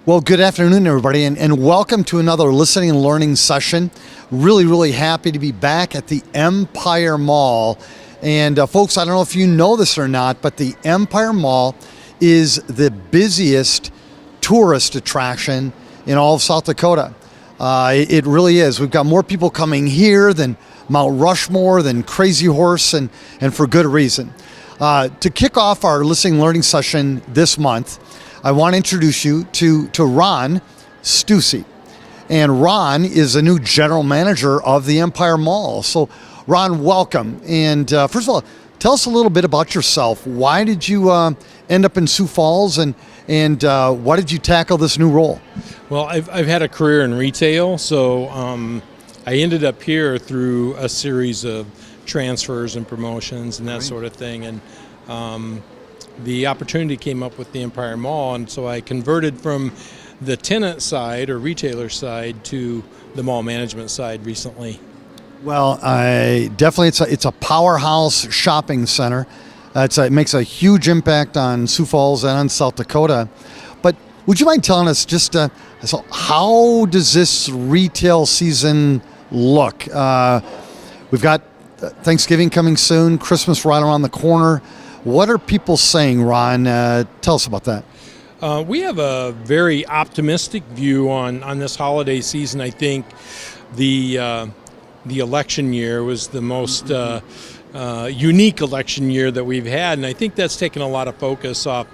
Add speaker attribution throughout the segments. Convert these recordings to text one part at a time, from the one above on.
Speaker 1: Well, good afternoon, everybody, and welcome to another listening and learning session. Really happy to be back at the Empire Mall. And folks, I don't know if you know this or not, but the Empire Mall is the busiest tourist attraction in all of South Dakota. It really is. We've got more people coming here than Mount Rushmore, than Crazy Horse, and for good reason. To kick off our listening and learning session this month, I want to introduce you to Ron Stussy. And Ron is the new general manager of the Empire Mall. So Ron, welcome. And first of all, tell us a little bit about yourself. Why did you end up in Sioux Falls, and why did you tackle this new role?
Speaker 2: Well, I've had a career in retail, so I ended up here through a series of transfers and promotions and that sort of thing. And the opportunity came up with the Empire Mall, and so I converted from the tenant side or retailer side to the mall management side recently.
Speaker 1: Well, definitely it's a powerhouse shopping center. It makes a huge impact on Sioux Falls and on South Dakota. But would you mind telling us just so how does this retail season look? We've got Thanksgiving coming soon, Christmas right around the corner. What are people saying, Ron? Tell us about that.
Speaker 2: We have a very optimistic view on this holiday season. I think the election year was the most unique election year that we've had, and I think that's taken a lot of focus off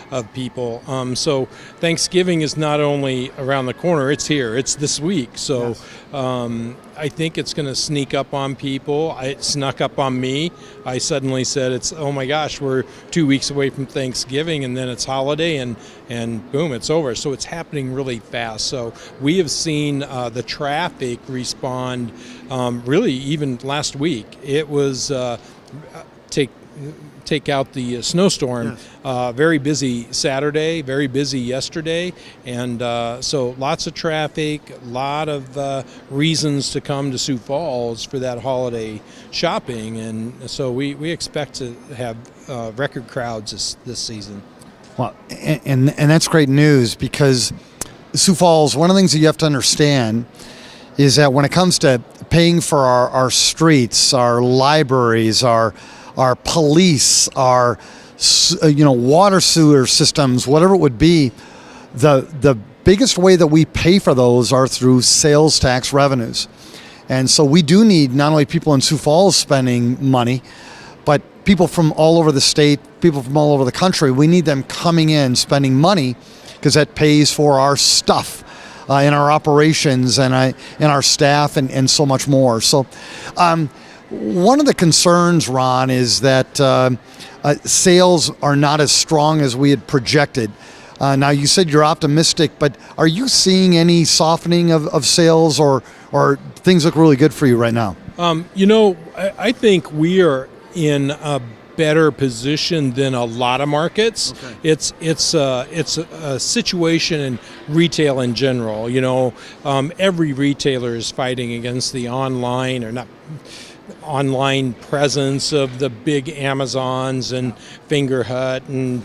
Speaker 2: of people. So Thanksgiving is not only around the corner, it's here, it's this week. So yes. I think it's going to sneak up on people. It snuck up on me. I suddenly said, oh my gosh, we're 2 weeks away from Thanksgiving, and then it's holiday, and boom, it's over. So it's happening really fast. So we have seen the traffic respond really even last week. It was take out the snowstorm. Yes. Very busy Saturday, very busy yesterday, and so lots of traffic, a lot of reasons to come to Sioux Falls for that holiday shopping, and so we expect to have record crowds this season.
Speaker 1: Well, and that's great news, because Sioux Falls, one of the things that you have to understand is that when it comes to paying for our streets, our libraries, our police, our water sewer systems, whatever it would be, the biggest way that we pay for those are through sales tax revenues. And so we do need not only people in Sioux Falls spending money, but people from all over the state, people from all over the country. We need them coming in, spending money, because that pays for our stuff in our operations and in our staff and so much more. So one of the concerns, Ron, is that sales are not as strong as we had projected. Now, you said you're optimistic, but are you seeing any softening of sales, or things look really good for you right now?
Speaker 2: I think we are in a better position than a lot of markets. Okay. It's a situation in retail in general. Every retailer is fighting against the online presence of the big Amazons and Fingerhut and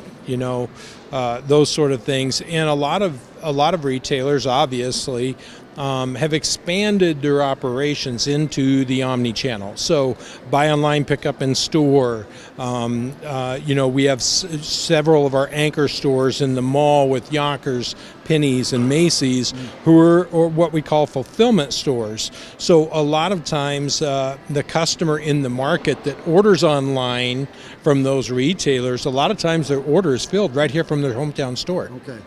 Speaker 2: those sort of things, and a lot of retailers obviously have expanded their operations into the omni-channel. So buy online, pick up in store. We have several of our anchor stores in the mall with Yonkers, Penny's, and Macy's, who are what we call fulfillment stores. So a lot of times the customer in the market that orders online from those retailers, a lot of times their order is filled right here from their hometown store.
Speaker 1: Okay.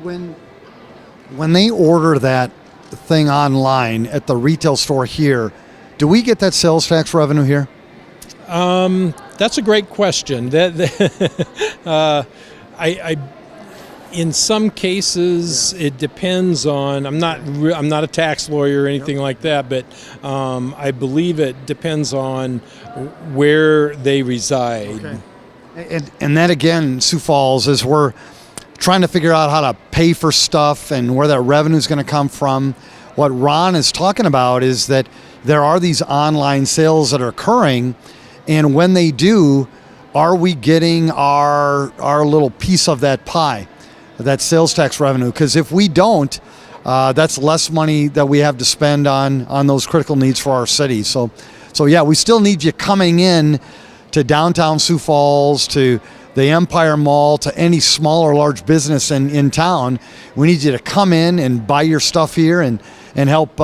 Speaker 1: When they order that thing online at the retail store here, do we get that sales tax revenue here?
Speaker 2: That's a great question. In some cases, it depends on. I'm not a tax lawyer or anything like that, but I believe it depends on where they reside.
Speaker 1: Okay. And that again, Sioux Falls, is we're trying to figure out how to pay for stuff and where that revenue is going to come from. What Ron is talking about is that there are these online sales that are occurring, and when they do, are we getting our little piece of that pie? that sales tax revenue. Because if we don't, that's less money that we have to spend on those critical needs for our city. So yeah, we still need you coming in to downtown Sioux Falls, to the Empire Mall, to any small or large business in town. We need you to come in and buy your stuff here and help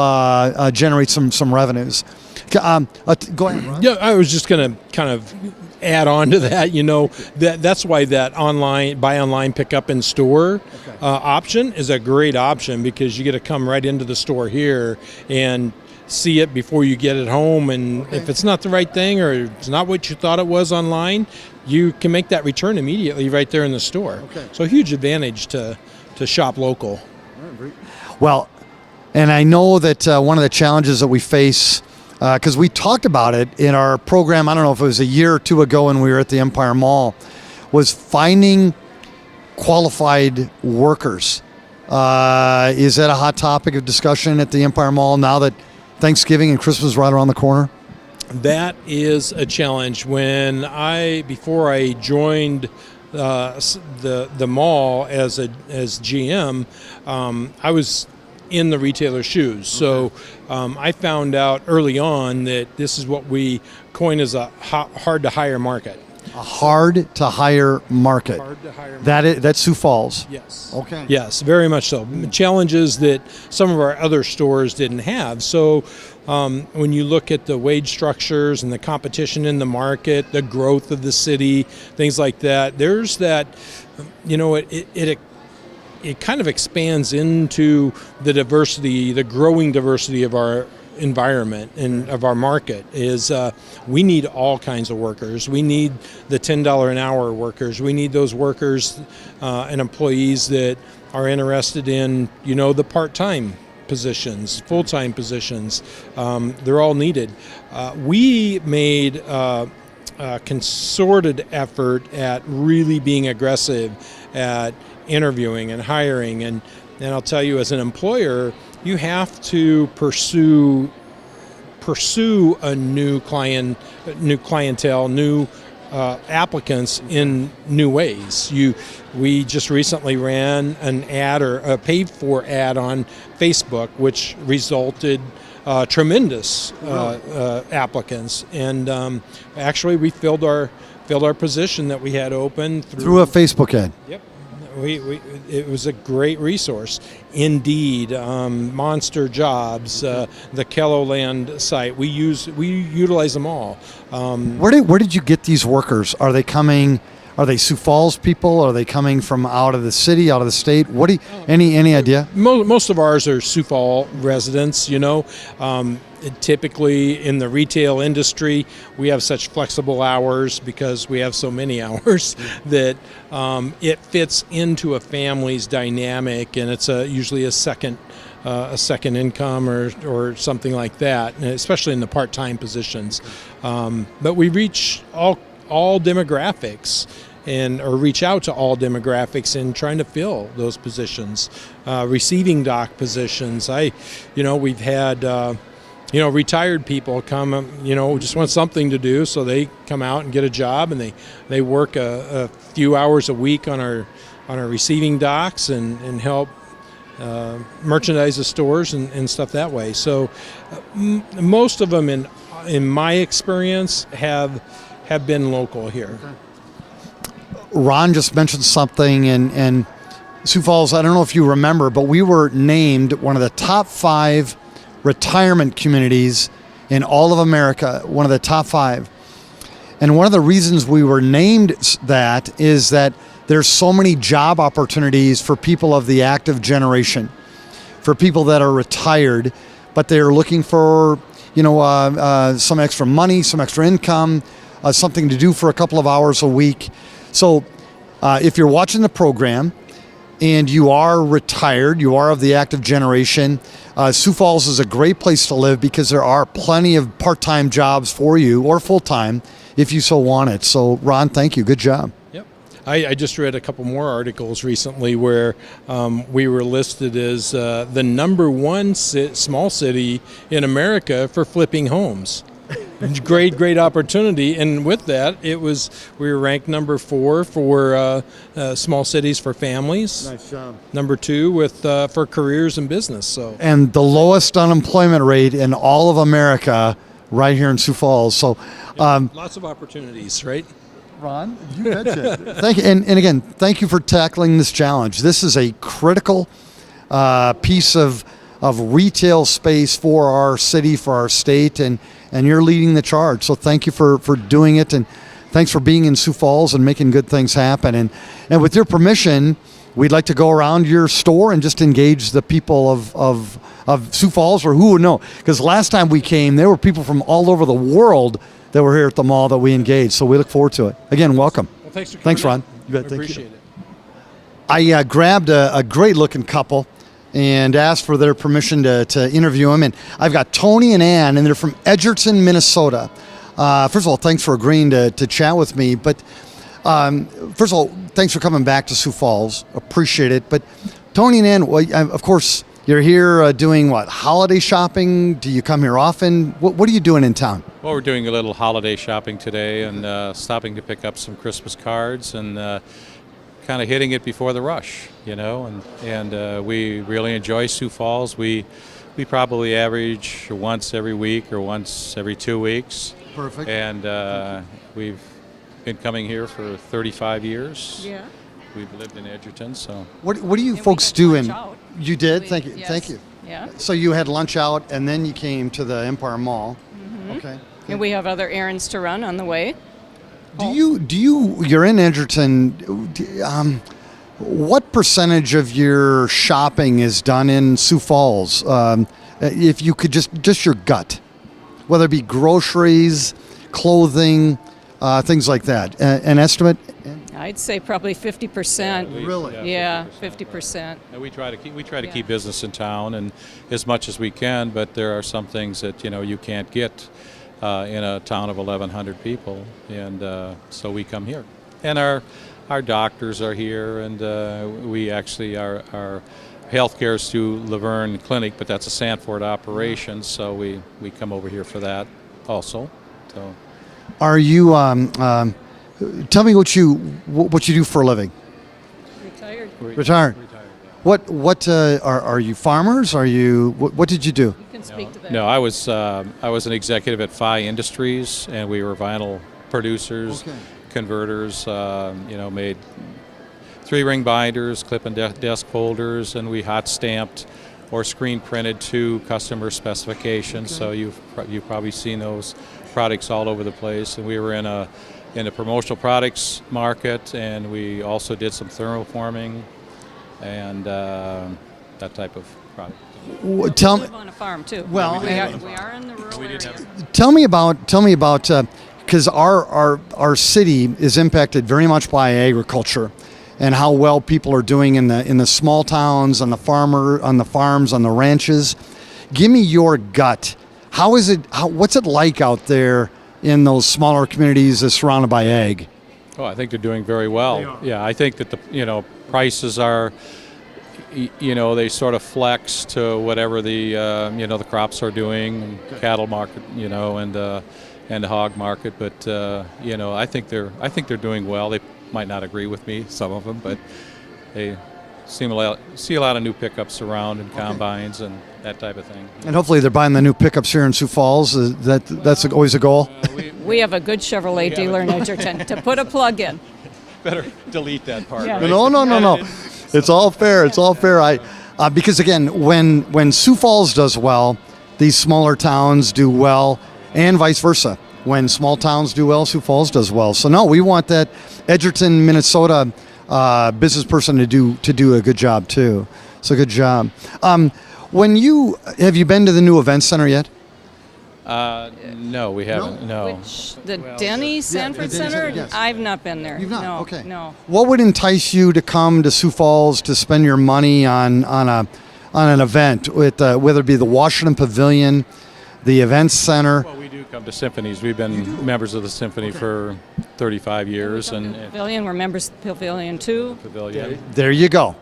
Speaker 1: generate some revenues. Go ahead, Ron.
Speaker 2: Yeah, I was just going to kind of add on to that. That's why that buy online, pick up in store option is a great option, because you get to come right into the store here and see it before you get it home. And if it's not the right thing, or it's not what you thought it was online, you can make that return immediately right there in the store.
Speaker 1: Okay.
Speaker 2: So a huge advantage to shop local.
Speaker 1: Well, and I know that one of the challenges that we face, because we talked about it in our program, I don't know if it was a year or two ago when we were at the Empire Mall, was finding qualified workers. Is that a hot topic of discussion at the Empire Mall now that Thanksgiving and Christmas is right around the corner?
Speaker 2: That is a challenge. Before I joined the mall as GM, I was in the retailer's shoes. So I found out early on that this is what we coin as a hard to hire market.
Speaker 1: A hard to hire market.
Speaker 2: Hard to hire market.
Speaker 1: That's Sioux Falls.
Speaker 2: Yes.
Speaker 1: Okay.
Speaker 2: Yes, very much so. Challenges that some of our other stores didn't have. So when you look at the wage structures and the competition in the market, the growth of the city, things like that, there's that, it kind of expands into the diversity, the growing diversity of our environment and of our market. Is we need all kinds of workers. We need the $10 an hour workers. We need those workers and employees that are interested in, the part-time positions, full-time positions. They're all needed. We made a concerted effort at really being aggressive at interviewing and hiring, and I'll tell you, as an employer, you have to pursue a new clientele, new applicants in new ways. We just recently ran an ad, or a paid-for ad on Facebook, which resulted tremendous applicants, and actually we filled our position that we had open
Speaker 1: through a Facebook ad.
Speaker 2: Yep. It was a great resource. Indeed, Monster Jobs, the Kelloland site. We utilize them all.
Speaker 1: Where did you get these workers? Are they coming? Are they Sioux Falls people? Are they coming from out of the city, out of the state? Any idea?
Speaker 2: Most of ours are Sioux Falls residents. Typically in the retail industry, we have such flexible hours because we have so many hours that it fits into a family's dynamic, and it's usually a second income or something like that, especially in the part-time positions. But we reach all demographics, or reach out to all demographics in trying to fill those positions, receiving dock positions. We've had retired people come, just want something to do, so they come out and get a job, and they work a few hours a week on our receiving docks and help merchandise the stores and stuff that way. So most of them, in my experience, have been local here.
Speaker 1: Ron just mentioned something, and Sioux Falls, I don't know if you remember, but we were named one of the top 5 retirement communities in all of America, one of the top 5. And one of the reasons we were named that is that there's so many job opportunities for people of the active generation, for people that are retired, but they're looking for, some extra money, some extra income, something to do for a couple of hours a week. So if you're watching the program and you are retired, you are of the active generation, Sioux Falls is a great place to live because there are plenty of part-time jobs for you, or full-time if you so want it. So Ron, thank you. Good job.
Speaker 2: Yep. I just read a couple more articles recently where we were listed as the number 1 small city in America for flipping homes. great opportunity. And with that, we were ranked number 4 for small cities for families.
Speaker 1: Nice job.
Speaker 2: Number 2 for careers and business. So
Speaker 1: And the lowest unemployment rate in all of America, right here in Sioux Falls. So,
Speaker 2: lots of opportunities, right?
Speaker 1: Ron, you betcha. Thank you, and again, thank you for tackling this challenge. This is a critical piece of retail space for our city, for our state, and you're leading the charge. So thank you for doing it, and thanks for being in Sioux Falls and making good things happen. And with your permission, we'd like to go around your store and just engage the people of Sioux Falls, or who would know? Because last time we came, there were people from all over the world that were here at the mall that we engaged. So we look forward to it. Again, welcome.
Speaker 2: Well, thanks for coming.
Speaker 1: Thanks, Ron. You bet.
Speaker 2: I
Speaker 1: Thank
Speaker 2: appreciate
Speaker 1: you.
Speaker 2: it.
Speaker 1: I grabbed a great-looking couple and asked for their permission to interview them. And I've got Tony and Ann, and they're from Edgerton, Minnesota. First of all, thanks for agreeing to chat with me. But first of all, thanks for coming back to Sioux Falls. Appreciate it. But Tony and Ann, well, of course, you're here doing what? Holiday shopping? Do you come here often? What are you doing in town?
Speaker 3: Well, we're doing a little holiday shopping today and stopping to pick up some Christmas cards and kind of hitting it before the rush, and we really enjoy Sioux Falls. We probably average once every week or once every 2 weeks.
Speaker 1: Perfect.
Speaker 3: And we've been coming here for 35 years.
Speaker 4: Yeah.
Speaker 3: We've lived in Edgerton, so.
Speaker 1: What do you
Speaker 4: And we
Speaker 1: folks
Speaker 4: had
Speaker 1: do
Speaker 4: lunch
Speaker 1: in?
Speaker 4: out.
Speaker 1: You did?
Speaker 4: We-
Speaker 1: Thank you.
Speaker 4: yes.
Speaker 1: Thank you.
Speaker 4: Yeah.
Speaker 1: So you had lunch out, and then you came to the Empire Mall. Okay.
Speaker 4: And we have other errands to run on the way.
Speaker 1: You're in Edgerton. What percentage of your shopping is done in Sioux Falls? If you could just your gut, whether it be groceries, clothing, things like that. An estimate?
Speaker 4: I'd say probably 50%.
Speaker 1: Really?
Speaker 4: Yeah, 50%.
Speaker 3: And we try to keep business in town and as much as we can, but there are some things that you can't get in a town of 1,100 people, and so we come here. And our doctors are here, and we actually our healthcare is through Laverne Clinic, but that's a Sanford operation, so we come over here for that also. So.
Speaker 1: Are you? Tell me what you do for a living.
Speaker 4: Retired.
Speaker 1: Retired. What are you farmers? Are you what did you do?
Speaker 4: You can speak to that.
Speaker 3: No, I was an executive at Phi Industries, and we were vinyl producers,
Speaker 1: Okay.
Speaker 3: converters. Made 3-ring binders, clip and desk holders, and we hot stamped or screen printed to customer specifications. So you've probably seen those products all over the place. And we were in a promotional products market, and we also did some thermoforming and that type of product.
Speaker 1: Tell
Speaker 4: We
Speaker 1: me.
Speaker 4: live on a farm too.
Speaker 1: Well,
Speaker 4: we are in the rural area.
Speaker 1: Tell me about because our city is impacted very much by agriculture, and how well people are doing in the small towns, on the farms, on the ranches. Give me your gut. What's it like out there in those smaller communities that's surrounded by ag?
Speaker 3: Oh, I think they're doing very well. Yeah, I think that the prices are, they sort of flex to whatever the the crops are doing, cattle market, and the hog market. But I think they're doing well. They might not agree with me, some of them, but they see a lot of new pickups around and combines and that type of thing.
Speaker 1: And hopefully they're buying the new pickups here in Sioux Falls. That's always a goal.
Speaker 4: We have a good Chevrolet dealer in Edgerton to put a plug in.
Speaker 3: Better delete that part.
Speaker 4: Yeah.
Speaker 3: Right?
Speaker 1: No. It's all fair. It's all fair. Because again, when Sioux Falls does well, these smaller towns do well, and vice versa. When small towns do well, Sioux Falls does well. So no, we want that Edgerton, Minnesota business person to do a good job too. So good job. Have you been to the new event center yet?
Speaker 3: No, we haven't. No.
Speaker 4: Which the Denny Sanford Center?
Speaker 1: yes.
Speaker 4: I've not been there.
Speaker 1: You've not?
Speaker 4: No,
Speaker 1: Okay.
Speaker 4: No.
Speaker 1: What would entice you to come to Sioux Falls to spend your money on an event, whether it be the Washington Pavilion, the Events Center?
Speaker 3: Well, we do come to symphonies. We've been members of the symphony for 35 years, and
Speaker 4: Pavilion, we're members of Pavilion too.
Speaker 3: pavilion.
Speaker 1: There you go.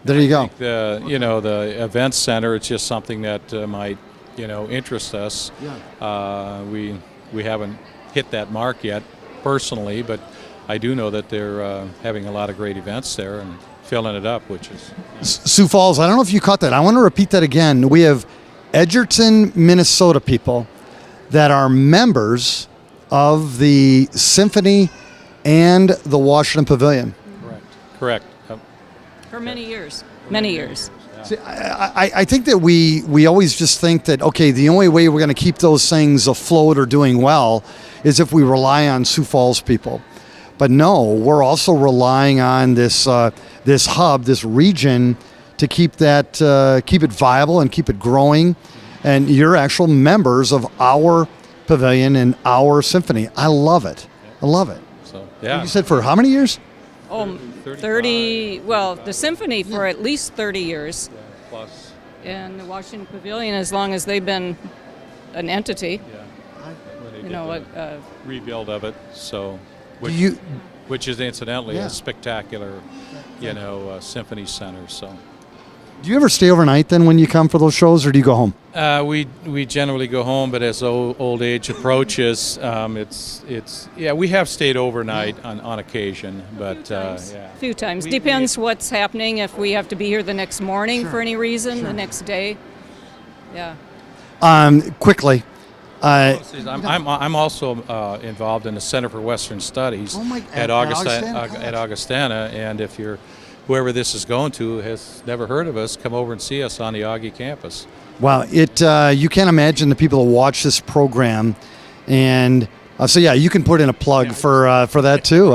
Speaker 1: There you go.
Speaker 3: The events center. It's just something that might interest us.
Speaker 1: Yeah.
Speaker 3: We we haven't hit that mark yet personally, but I do know that they're having a lot of great events there and filling it up, which is...
Speaker 1: Sioux Falls, I don't know if you caught that. I want to repeat that again. We have Edgerton, Minnesota people that are members of the Symphony and the Washington Pavilion.
Speaker 3: Correct. Yep.
Speaker 4: For many years. Many years.
Speaker 1: See, I think that we always just think that, okay, the only way we're going to keep those things afloat or doing well is if we rely on Sioux Falls people. But no, we're also relying on this this hub, this region, to keep it viable and keep it growing. And you're actual members of our pavilion and our symphony. I love it. I love it.
Speaker 3: So yeah.
Speaker 1: You said for how many years?
Speaker 4: Oh, 30, well, the symphony for at least 30 years.
Speaker 3: Yeah, plus.
Speaker 4: And the Washington Pavilion, as long as they've been an entity.
Speaker 3: Yeah. When they
Speaker 4: You
Speaker 3: did
Speaker 4: know,
Speaker 3: the rebuild of it, so which is incidentally a spectacular, symphony center. So,
Speaker 1: do you ever stay overnight then when you come for those shows, or do you go home?
Speaker 3: We generally go home, but as old age approaches, we have stayed overnight on occasion, but
Speaker 4: a few times. Depends what's happening. If we have to be here the next morning for any reason, the next day. Yeah.
Speaker 1: Quickly.
Speaker 3: I'm also involved in the Center for Western Studies at Augustana, and if whoever this is going to has never heard of us, come over and see us on the Augie campus.
Speaker 1: Wow, you can't imagine the people that watch this program, and so you can put in a plug for that too.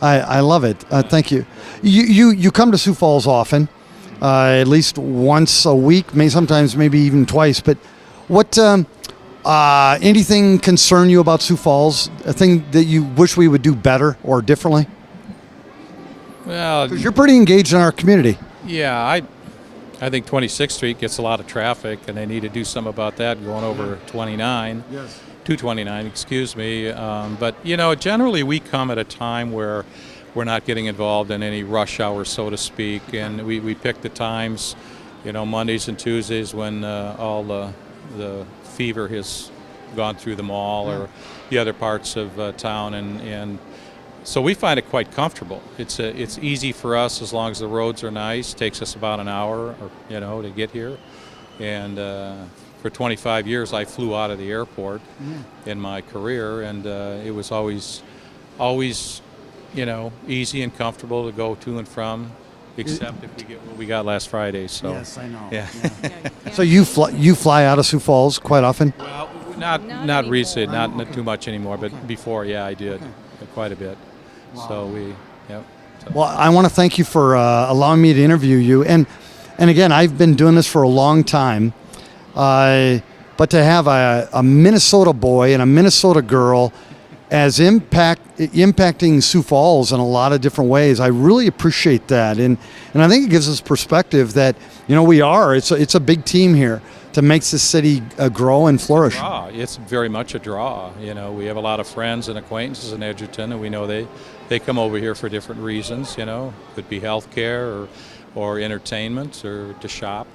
Speaker 1: I love it. Thank you. You come to Sioux Falls often, at least once a week, sometimes maybe even twice. But what anything concern you about Sioux Falls? A thing that you wish we would do better or differently?
Speaker 3: Well,
Speaker 1: because you're pretty engaged in our community.
Speaker 3: Yeah, I think 26th Street gets a lot of traffic, and they need to do something about that going over 229, excuse me. But, generally we come at a time where we're not getting involved in any rush hour, so to speak, and we pick the times, Mondays and Tuesdays when all the fever has gone through the mall or the other parts of town, and so we find it quite comfortable. It's easy for us as long as the roads are nice. Takes us about an hour, to get here. And for 25 years, I flew out of the airport in my career, and it was always, easy and comfortable to go to and from, except if we get what we got last Friday. So
Speaker 1: yes, I know.
Speaker 3: Yeah.
Speaker 1: So you fly out of Sioux Falls quite often?
Speaker 3: Well, not recently, not too much anymore, but before, I did quite a bit. Wow. So Well,
Speaker 1: I want to thank you for allowing me to interview you. And again, I've been doing this for a long time. But to have a Minnesota boy and a Minnesota girl as impacting Sioux Falls in a lot of different ways, I really appreciate that. And I think it gives us perspective that, it's a big team here to make this city grow and flourish.
Speaker 3: It's very much a draw. We have a lot of friends and acquaintances in Edgerton, and we know they come over here for different reasons. Could be healthcare or entertainment or to shop.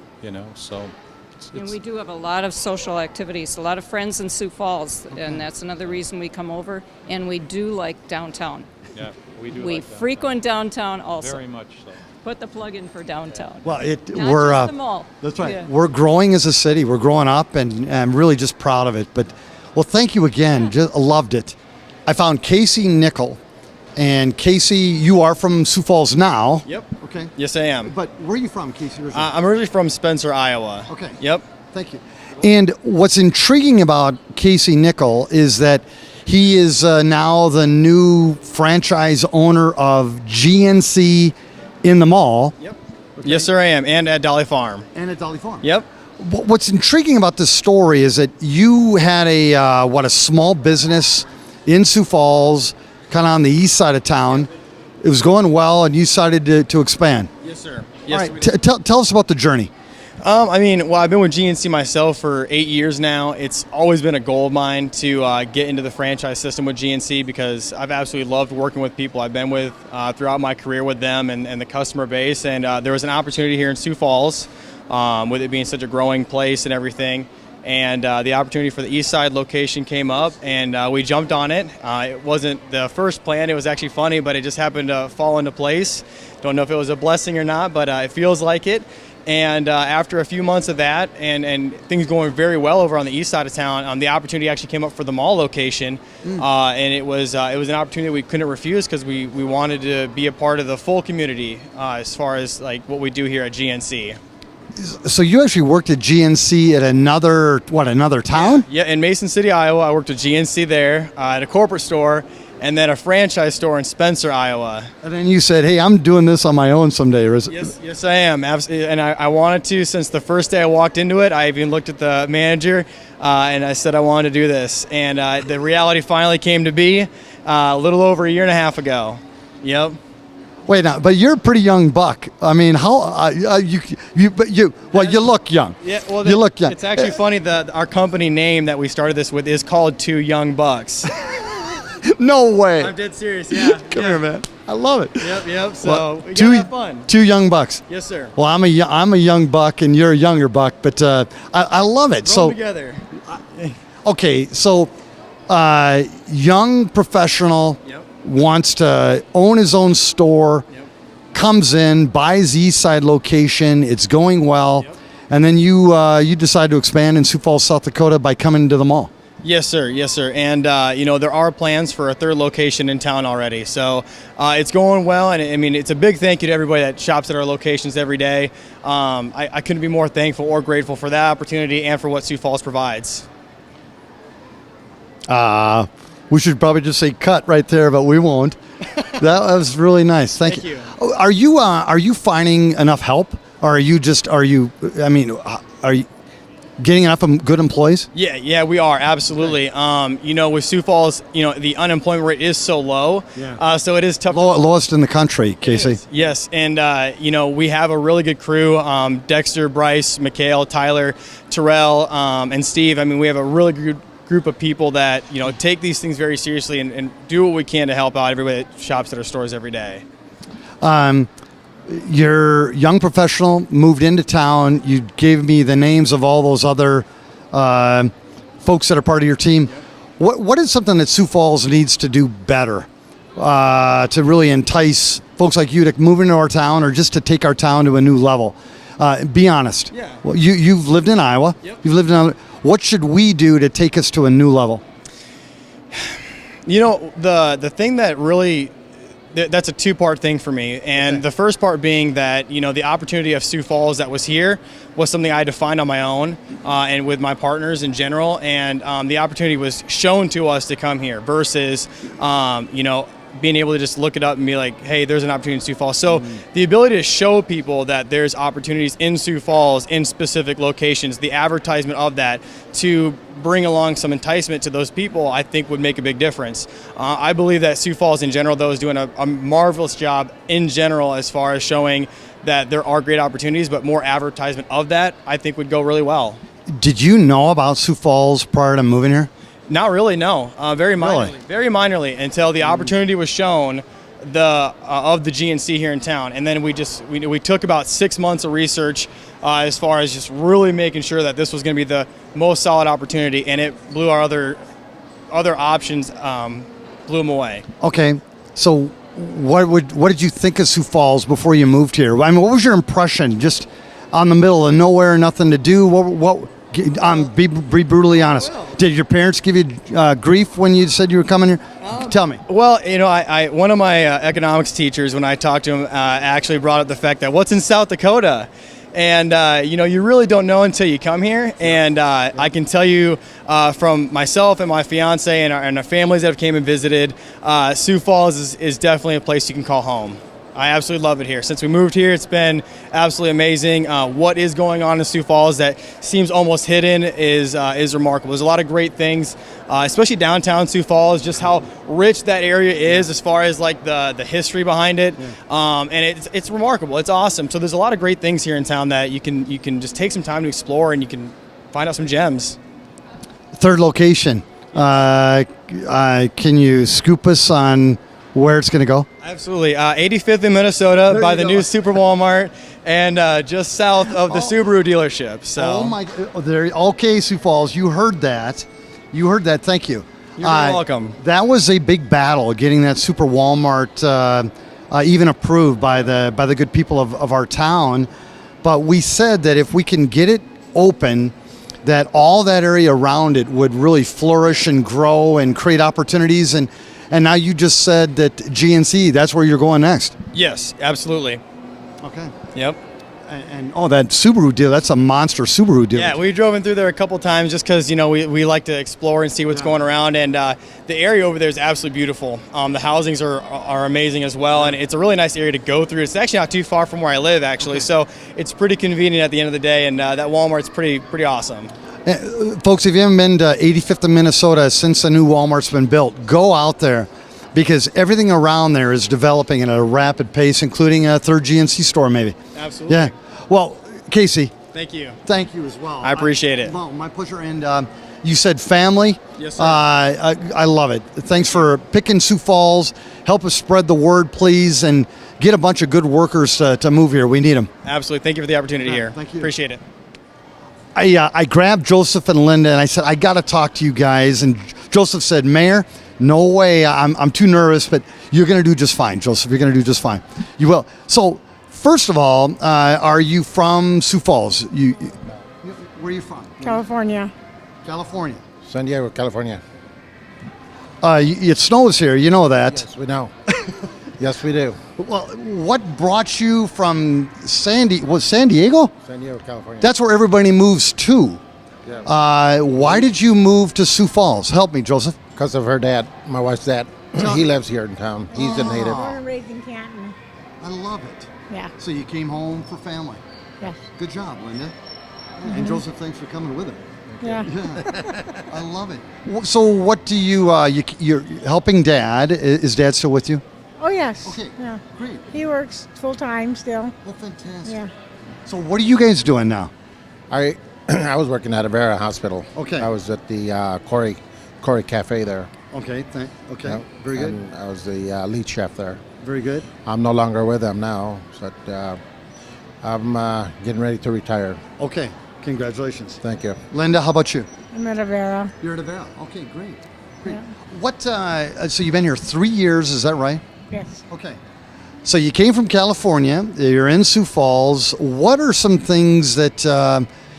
Speaker 3: So.
Speaker 4: And we do have a lot of social activities, a lot of friends in Sioux Falls, and that's another reason we come over. And we do like downtown.
Speaker 3: Yeah, we do.
Speaker 4: We frequent downtown also.
Speaker 3: Very much so.
Speaker 4: Put the plug in for downtown.
Speaker 1: Well,
Speaker 4: we're just the mall.
Speaker 1: That's right.
Speaker 4: Yeah.
Speaker 1: We're growing as a city. We're growing up, and I'm really just proud of it. But, thank you again. Just loved it. I found Casey Nickel, and Casey, you are from Sioux Falls now.
Speaker 5: Yep.
Speaker 1: Okay.
Speaker 5: Yes, I am.
Speaker 1: But where are you from, Casey?
Speaker 5: I'm originally from Spencer, Iowa.
Speaker 1: Okay.
Speaker 5: Yep.
Speaker 1: Thank you. And what's intriguing about Casey Nickel is that he is now the new franchise owner of GNC in the mall.
Speaker 5: Yep. Okay. Yes, sir, I am. And at Dolly Farm.
Speaker 1: And at Dolly Farm.
Speaker 5: Yep.
Speaker 1: What's intriguing about this story is that you had a small business in Sioux Falls, kind of on the east side of town. It was going well, and you decided to expand.
Speaker 5: Yes, sir. Yes.
Speaker 1: All right. Tell us about the journey.
Speaker 5: I've been with GNC myself for 8 years now. It's always been a goal of mine to get into the franchise system with GNC because I've absolutely loved working with people I've been with throughout my career with them and the customer base. And there was an opportunity here in Sioux Falls, with it being such a growing place and everything. and the opportunity for the east side location came up, and we jumped on it. It wasn't the first plan. It was actually funny, but it just happened to fall into place. Don't know if it was a blessing or not, but it feels like it. And after a few months of that and things going very well over on the east side of town, the opportunity actually came up for the mall location. And it was an opportunity we couldn't refuse because we wanted to be a part of the full community as far as like what we do here at GNC.
Speaker 1: So you actually worked at GNC at another town?
Speaker 5: Yeah, in Mason City, Iowa. I worked at GNC there at a corporate store, and then a franchise store in Spencer, Iowa.
Speaker 1: And then you said, hey, I'm doing this on my own someday. Or is it?
Speaker 5: Yes, I am. Absolutely. And I wanted to since the first day I walked into it. I even looked at the manager and I said I wanted to do this. And the reality finally came to be a little over a year and a half ago. Yep.
Speaker 1: Wait now, but you're a pretty young buck. I mean, how you look young.
Speaker 5: Yeah, well,
Speaker 1: you look young.
Speaker 5: It's actually funny that our company name that we started this with is called Two Young Bucks.
Speaker 1: No way.
Speaker 5: I'm dead serious. Yeah.
Speaker 1: Come here, man. I love it.
Speaker 5: Yep. So
Speaker 1: Well,
Speaker 5: we gotta have fun.
Speaker 1: Two young bucks.
Speaker 5: Yes, sir.
Speaker 1: Well, I'm a young buck, and you're a younger buck, but I love it.
Speaker 5: Roll together.
Speaker 1: Okay, so young professional wants to own his own store, comes in, buys the East Side location, it's going well, and then you decide to expand in Sioux Falls, South Dakota by coming to the mall.
Speaker 5: Yes, sir. And, there are plans for a third location in town already. So it's going well. And I mean, it's a big thank you to everybody that shops at our locations every day. I couldn't be more thankful or grateful for that opportunity and for what Sioux Falls provides.
Speaker 1: We should probably just say cut right there, but we won't. That was really nice. Thank you. Are you finding enough help? Or are you getting enough good employees?
Speaker 5: Yeah, we are, absolutely. With Sioux Falls, the unemployment rate is so low, so it is tough.
Speaker 1: Lowest in the country, Casey.
Speaker 5: Yes, and we have a really good crew, Dexter, Bryce, Mikhail, Tyler, Terrell, and Steve. I mean, we have a really good group of people that, take these things very seriously and do what we can to help out everybody that shops at our stores every day.
Speaker 1: You're young professional, moved into town. You gave me the names of all those other folks that are part of your team. What is something that Sioux Falls needs to do better to really entice folks like you to move into our town or just to take our town to a new level? Be honest.
Speaker 5: Yeah.
Speaker 1: Well, you've lived in Iowa.
Speaker 5: Yep.
Speaker 1: You've lived in. What should we do to take us to a new level?
Speaker 5: The thing that really. That's a two-part thing for me, and the first part being that the opportunity of Sioux Falls that was here was something I defined on my own and with my partners in general, and the opportunity was shown to us to come here versus being able to just look it up and be like, hey, there's an opportunity in Sioux Falls. So the ability to show people that there's opportunities in Sioux Falls in specific locations, the advertisement of that to bring along some enticement to those people, I think would make a big difference. I believe that Sioux Falls in general, though, is doing a marvelous job in general as far as showing that there are great opportunities, but more advertisement of that, I think, would go really well.
Speaker 1: Did you know about Sioux Falls prior to moving here?
Speaker 5: Not really, no. Very minorly. Very minorly until the opportunity was shown of the GNC here in town, and then we took about 6 months of research as far as just really making sure that this was going to be the most solid opportunity, and it blew our other options, blew them away.
Speaker 1: Okay, so what did you think of Sioux Falls before you moved here? I mean, what was your impression? Just on the middle of nowhere, nothing to do. Be brutally honest. Did your parents give you grief when you said you were coming here? Tell me.
Speaker 5: Well, I one of my economics teachers, when I talked to him, actually brought up the fact that what's in South Dakota, and you really don't know until you come here. And I can tell you from myself and my fiance and our families that have came and visited, Sioux Falls is definitely a place you can call home. I absolutely love it here. Since we moved here, it's been absolutely amazing. What is going on in Sioux Falls that seems almost hidden is remarkable. There's a lot of great things, especially downtown Sioux Falls, just how rich that area is as far as like the history behind it. And it's remarkable. It's awesome. So there's a lot of great things here in town that you can just take some time to explore, and you can find out some gems.
Speaker 1: Third location. Can you scoop us on where it's going to go?
Speaker 5: Absolutely. 85th in Minnesota by the new Super Walmart. and just south of the Subaru dealership. So.
Speaker 1: Oh my! There. Okay, Sioux Falls. You heard that. You heard that. Thank you.
Speaker 5: You're very welcome.
Speaker 1: That was a big battle getting that Super Walmart even approved by the good people of our town. But we said that if we can get it open, that all that area around it would really flourish and grow and create opportunities. And now you just said that GNC, that's where you're going next.
Speaker 5: Yes, absolutely.
Speaker 1: Okay.
Speaker 5: Yep.
Speaker 1: And that Subaru deal, that's a monster Subaru deal.
Speaker 5: Yeah, we drove in through there a couple times just because, we like to explore and see what's going around. And the area over there is absolutely beautiful. The housings are amazing as well. And it's a really nice area to go through. It's actually not too far from where I live, actually. So it's pretty convenient at the end of the day. And that Walmart's pretty awesome.
Speaker 1: Folks, if you haven't been to 85th in Minnesota since the new Walmart's been built, go out there because everything around there is developing at a rapid pace, including a third GNC store maybe.
Speaker 5: Absolutely.
Speaker 1: Yeah. Well, Casey.
Speaker 5: Thank you.
Speaker 1: Thank you as well.
Speaker 5: I appreciate it.
Speaker 1: Well, my pleasure. And you said family.
Speaker 5: Yes, sir.
Speaker 1: I love it. Thanks for picking Sioux Falls. Help us spread the word, please, and get a bunch of good workers to move here. We need them.
Speaker 5: Absolutely. Thank you for the opportunity here.
Speaker 1: Thank you.
Speaker 5: Appreciate it.
Speaker 1: I grabbed Joseph and Linda, and I said, I got to talk to you guys. And Joseph said, Mayor, no way. I'm too nervous, but you're going to do just fine, Joseph. You're going to do just fine. You will. So, first of all, are you from Sioux Falls? Where are you from?
Speaker 6: California.
Speaker 1: California.
Speaker 7: San Diego, California.
Speaker 1: It snows here. You know that.
Speaker 7: Yes, we know. Yes, we do.
Speaker 1: Well, what brought you from San Diego?
Speaker 7: San Diego, California.
Speaker 1: That's where everybody moves to.
Speaker 7: Yeah.
Speaker 1: Why did you move to Sioux Falls? Help me, Joseph.
Speaker 7: Because of her dad, my wife's dad. He lives here in town. He's a native.
Speaker 6: Born and raised in Canton.
Speaker 1: I love it.
Speaker 6: Yeah.
Speaker 1: So you came home for family.
Speaker 6: Yes.
Speaker 1: Good job, Linda. And Joseph, thanks for coming with her.
Speaker 6: Yeah.
Speaker 1: Yeah. I love it. So what do you're helping Dad. Is Dad still with you?
Speaker 6: Oh yes.
Speaker 1: Okay.
Speaker 6: Yeah.
Speaker 1: Great.
Speaker 6: He works full time still.
Speaker 1: Well, fantastic.
Speaker 6: Yeah.
Speaker 1: So what are you guys doing now?
Speaker 7: I was working at Avera Hospital.
Speaker 1: Okay.
Speaker 7: I was at the Corey Cafe there.
Speaker 1: Okay. Okay.
Speaker 7: Yeah.
Speaker 1: Very good.
Speaker 7: And I was the lead chef there.
Speaker 1: Very good.
Speaker 7: I'm no longer with them now, but I'm getting ready to retire.
Speaker 1: Okay. Congratulations.
Speaker 7: Thank you.
Speaker 1: Linda, how about you?
Speaker 6: I'm at Avera.
Speaker 1: You're at Avera. Okay, great.
Speaker 6: Yeah.
Speaker 1: What? So you've been here 3 years, is that right?
Speaker 6: Yes.
Speaker 1: Okay. So you came from California. You're in Sioux Falls. What are some things that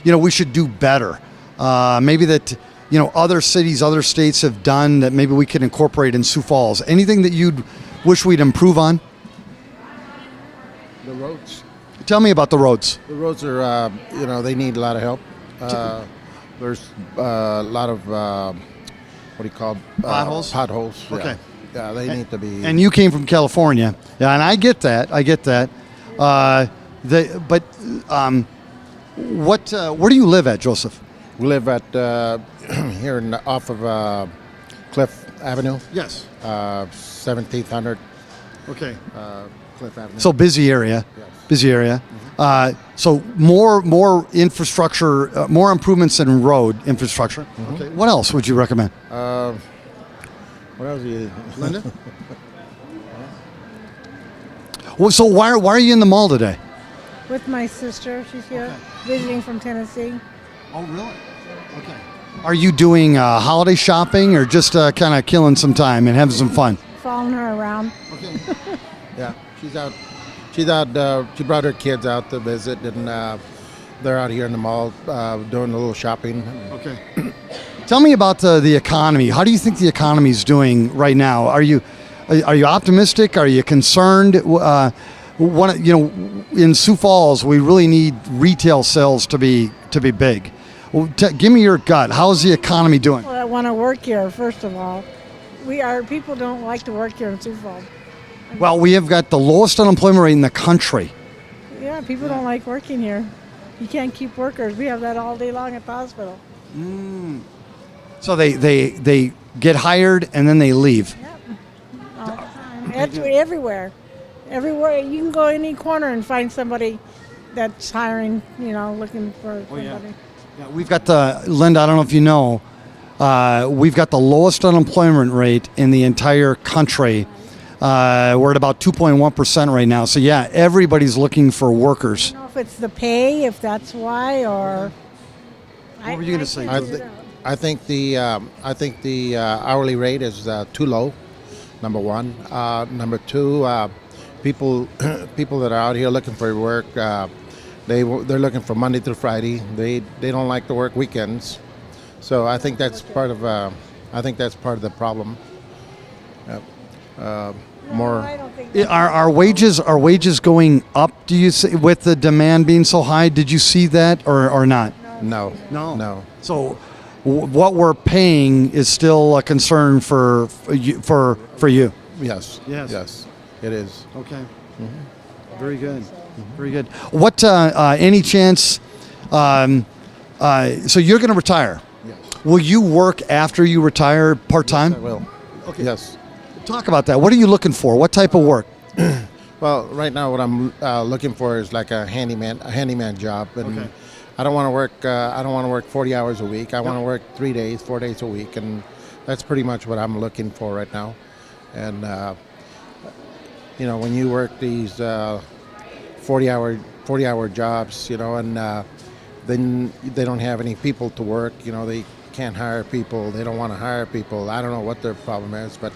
Speaker 1: we should do better? Maybe that other cities, other states have done that maybe we can incorporate in Sioux Falls. Anything that you'd wish we'd improve on?
Speaker 7: The roads.
Speaker 1: Tell me about the roads.
Speaker 7: The roads are, they need a lot of help. There's a lot of, what do you call?
Speaker 1: Potholes?
Speaker 7: Potholes. Yeah.
Speaker 1: Okay.
Speaker 7: Yeah, they need to be.
Speaker 1: And you came from California. Yeah, and I get that. Where do you live at, Joseph?
Speaker 7: We live at here off of Cliff Avenue.
Speaker 1: Yes.
Speaker 7: 1700
Speaker 1: Okay.
Speaker 7: Cliff Avenue.
Speaker 1: So busy area.
Speaker 7: Yes.
Speaker 1: Busy area. So more infrastructure, more improvements in road infrastructure.
Speaker 7: Mm-hmm.
Speaker 1: Okay. What else would you recommend?
Speaker 7: What else?
Speaker 1: Linda? Well, so why are you in the mall today?
Speaker 6: With my sister. She's here visiting from Tennessee.
Speaker 1: Oh, really? Okay. Are you doing holiday shopping or just kind of killing some time and having some fun?
Speaker 6: Following her around.
Speaker 1: Okay.
Speaker 7: Yeah, she's out. She brought her kids out to visit, and they're out here in the mall doing a little shopping.
Speaker 1: Okay. Tell me about the economy. How do you think the economy is doing right now? Are you optimistic? Are you concerned? In Sioux Falls, we really need retail sales to be big. Well, give me your gut. How's the economy doing?
Speaker 6: Well, I want to work here, first of all. People don't like to work here in Sioux Falls.
Speaker 1: Well, we have got the lowest unemployment rate in the country.
Speaker 6: Yeah, people don't like working here. You can't keep workers. We have that all day long at the hospital.
Speaker 1: So they get hired and then they leave.
Speaker 6: Yep. All the time. Everywhere. Everywhere. You can go any corner and find somebody that's hiring, looking for somebody.
Speaker 1: Yeah, we've got Linda, I don't know if you know, we've got the lowest unemployment rate in the entire country. We're at about 2.1% right now. So yeah, everybody's looking for workers.
Speaker 6: I don't know if it's the pay, if that's why, or.
Speaker 1: What were you going to say?
Speaker 7: I think the hourly rate is too low. Number one. Number two, people that are out here looking for work, they're looking for Monday through Friday. They don't like to work weekends. So I think that's part of the problem. More.
Speaker 6: I don't think.
Speaker 1: Are wages going up? Do you see, with the demand being so high? Did you see that or not?
Speaker 7: No.
Speaker 1: So what we're paying is still a concern for you.
Speaker 7: Yes. It is.
Speaker 1: Okay. Very good. Very good. What? Any chance? So you're going to retire.
Speaker 7: Yes.
Speaker 1: Will you work after you retire part time?
Speaker 7: Yes, I will.
Speaker 1: Okay.
Speaker 7: Yes.
Speaker 1: Talk about that. What are you looking for? What type of work?
Speaker 7: Well, right now what I'm looking for is like a handyman job, and I don't want to work. I don't want to work 40 hours a week. I want to work 4 days a week, and that's pretty much what I'm looking for right now. And when you work these 40-hour jobs, and then they don't have any people to work. They can't hire people. They don't want to hire people. I don't know what their problem is, but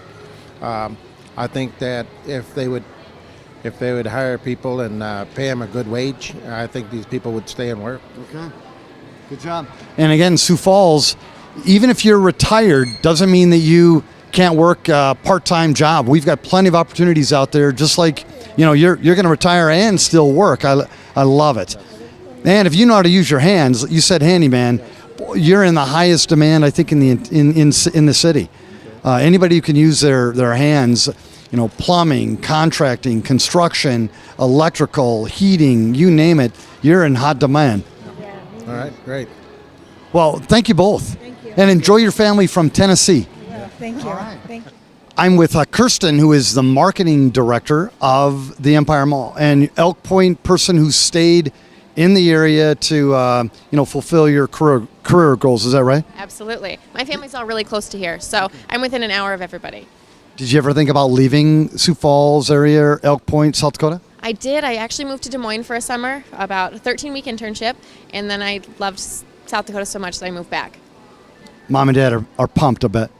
Speaker 7: I think that if they would hire people and pay them a good wage, I think these people would stay and work.
Speaker 1: Okay. Good job. And again, Sioux Falls, even if you're retired, doesn't mean that you can't work a part-time job. We've got plenty of opportunities out there, just like, you're going to retire and still work. I love it. And if you know how to use your hands, you said handyman, you're in the highest demand, I think, in the city. Anybody who can use their hands, plumbing, contracting, construction, electrical, heating, you name it, you're in hot demand.
Speaker 7: All right, great.
Speaker 1: Well, thank you both.
Speaker 6: Thank you.
Speaker 1: And enjoy your family from Tennessee.
Speaker 6: Yeah, thank you. Thank you.
Speaker 1: I'm with Kirsten, who is the marketing director of the Empire Mall, and Elk Point person who stayed in the area to fulfill your career goals. Is that right?
Speaker 8: Absolutely. My family's all really close to here, so I'm within an hour of everybody.
Speaker 1: Did you ever think about leaving Sioux Falls area, Elk Point, South Dakota?
Speaker 8: I did. I actually moved to Des Moines for a summer, about a 13-week internship, and then I loved South Dakota so much that I moved back.
Speaker 1: Mom and Dad are pumped, I bet.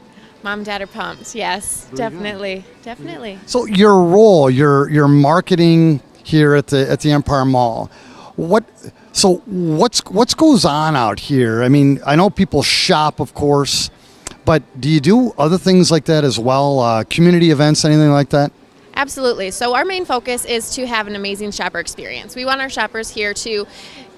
Speaker 8: Mom and Dad are pumped. Yes, definitely. Definitely.
Speaker 1: So your role, your marketing here at the Empire Mall, what's goes on out here? I mean, I know people shop, of course, but do you do other things like that as well? Community events, anything like that?
Speaker 8: Absolutely. So our main focus is to have an amazing shopper experience. We want our shoppers here to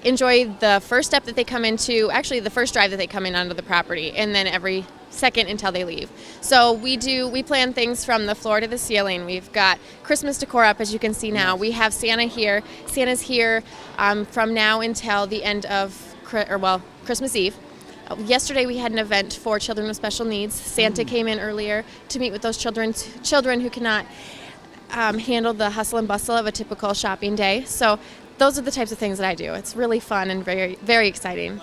Speaker 8: enjoy the first step that they come into, actually the first drive that they come in onto the property, and then every second until they leave. So we plan things from the floor to the ceiling. We've got Christmas decor up, as you can see now. We have Santa here. Santa's here from now until the end of Christmas Eve. Yesterday we had an event for children with special needs. Santa came in earlier to meet with those children who cannot handle the hustle and bustle of a typical shopping day. So those are the types of things that I do. It's really fun and very, very exciting.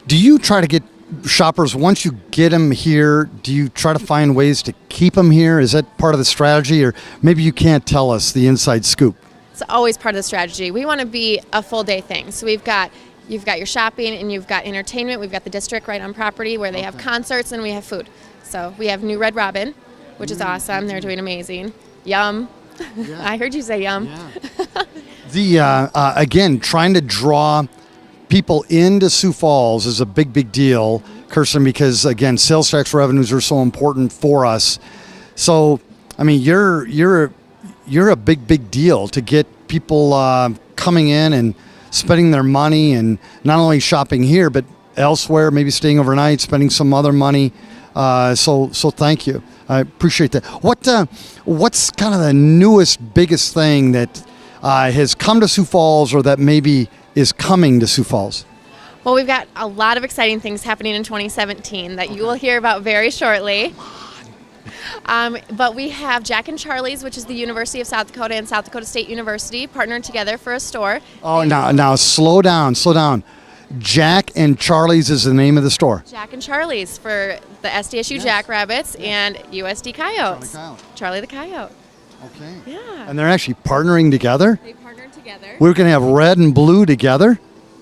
Speaker 1: Do you try to get shoppers, once you get them here, do you try to find ways to keep them here? Is that part of the strategy, or maybe you can't tell us the inside scoop?
Speaker 8: It's always part of the strategy. We want to be a full day thing. So you've got your shopping and you've got entertainment. We've got the district right on property where they have concerts, and we have food. So we have New Red Robin, which is awesome. They're doing amazing. Yum. Yeah. I heard you say yum.
Speaker 1: Yeah. Again, trying to draw people into Sioux Falls is a big deal, Kirsten, because again, sales tax revenues are so important for us. So, I mean, you're a big deal to get people coming in and spending their money, and not only shopping here but elsewhere, maybe staying overnight, spending some other money. So thank you. I appreciate that. What's kind of the newest, biggest thing that has come to Sioux Falls, or that maybe is coming to Sioux Falls?
Speaker 8: Well, we've got a lot of exciting things happening in 2017 that you will hear about very shortly. But we have Jack and Charlie's, which is the University of South Dakota and South Dakota State University, partnered together for a store.
Speaker 1: Oh, now slow down. Jack and Charlie's is the name of the store.
Speaker 8: Jack and Charlie's for the SDSU Jackrabbits and USD Coyotes.
Speaker 1: Charlie
Speaker 8: Charlie the Coyote.
Speaker 1: Okay.
Speaker 8: Yeah.
Speaker 1: And they're actually partnering together?
Speaker 8: They partnered together.
Speaker 1: We're going to have red and blue together?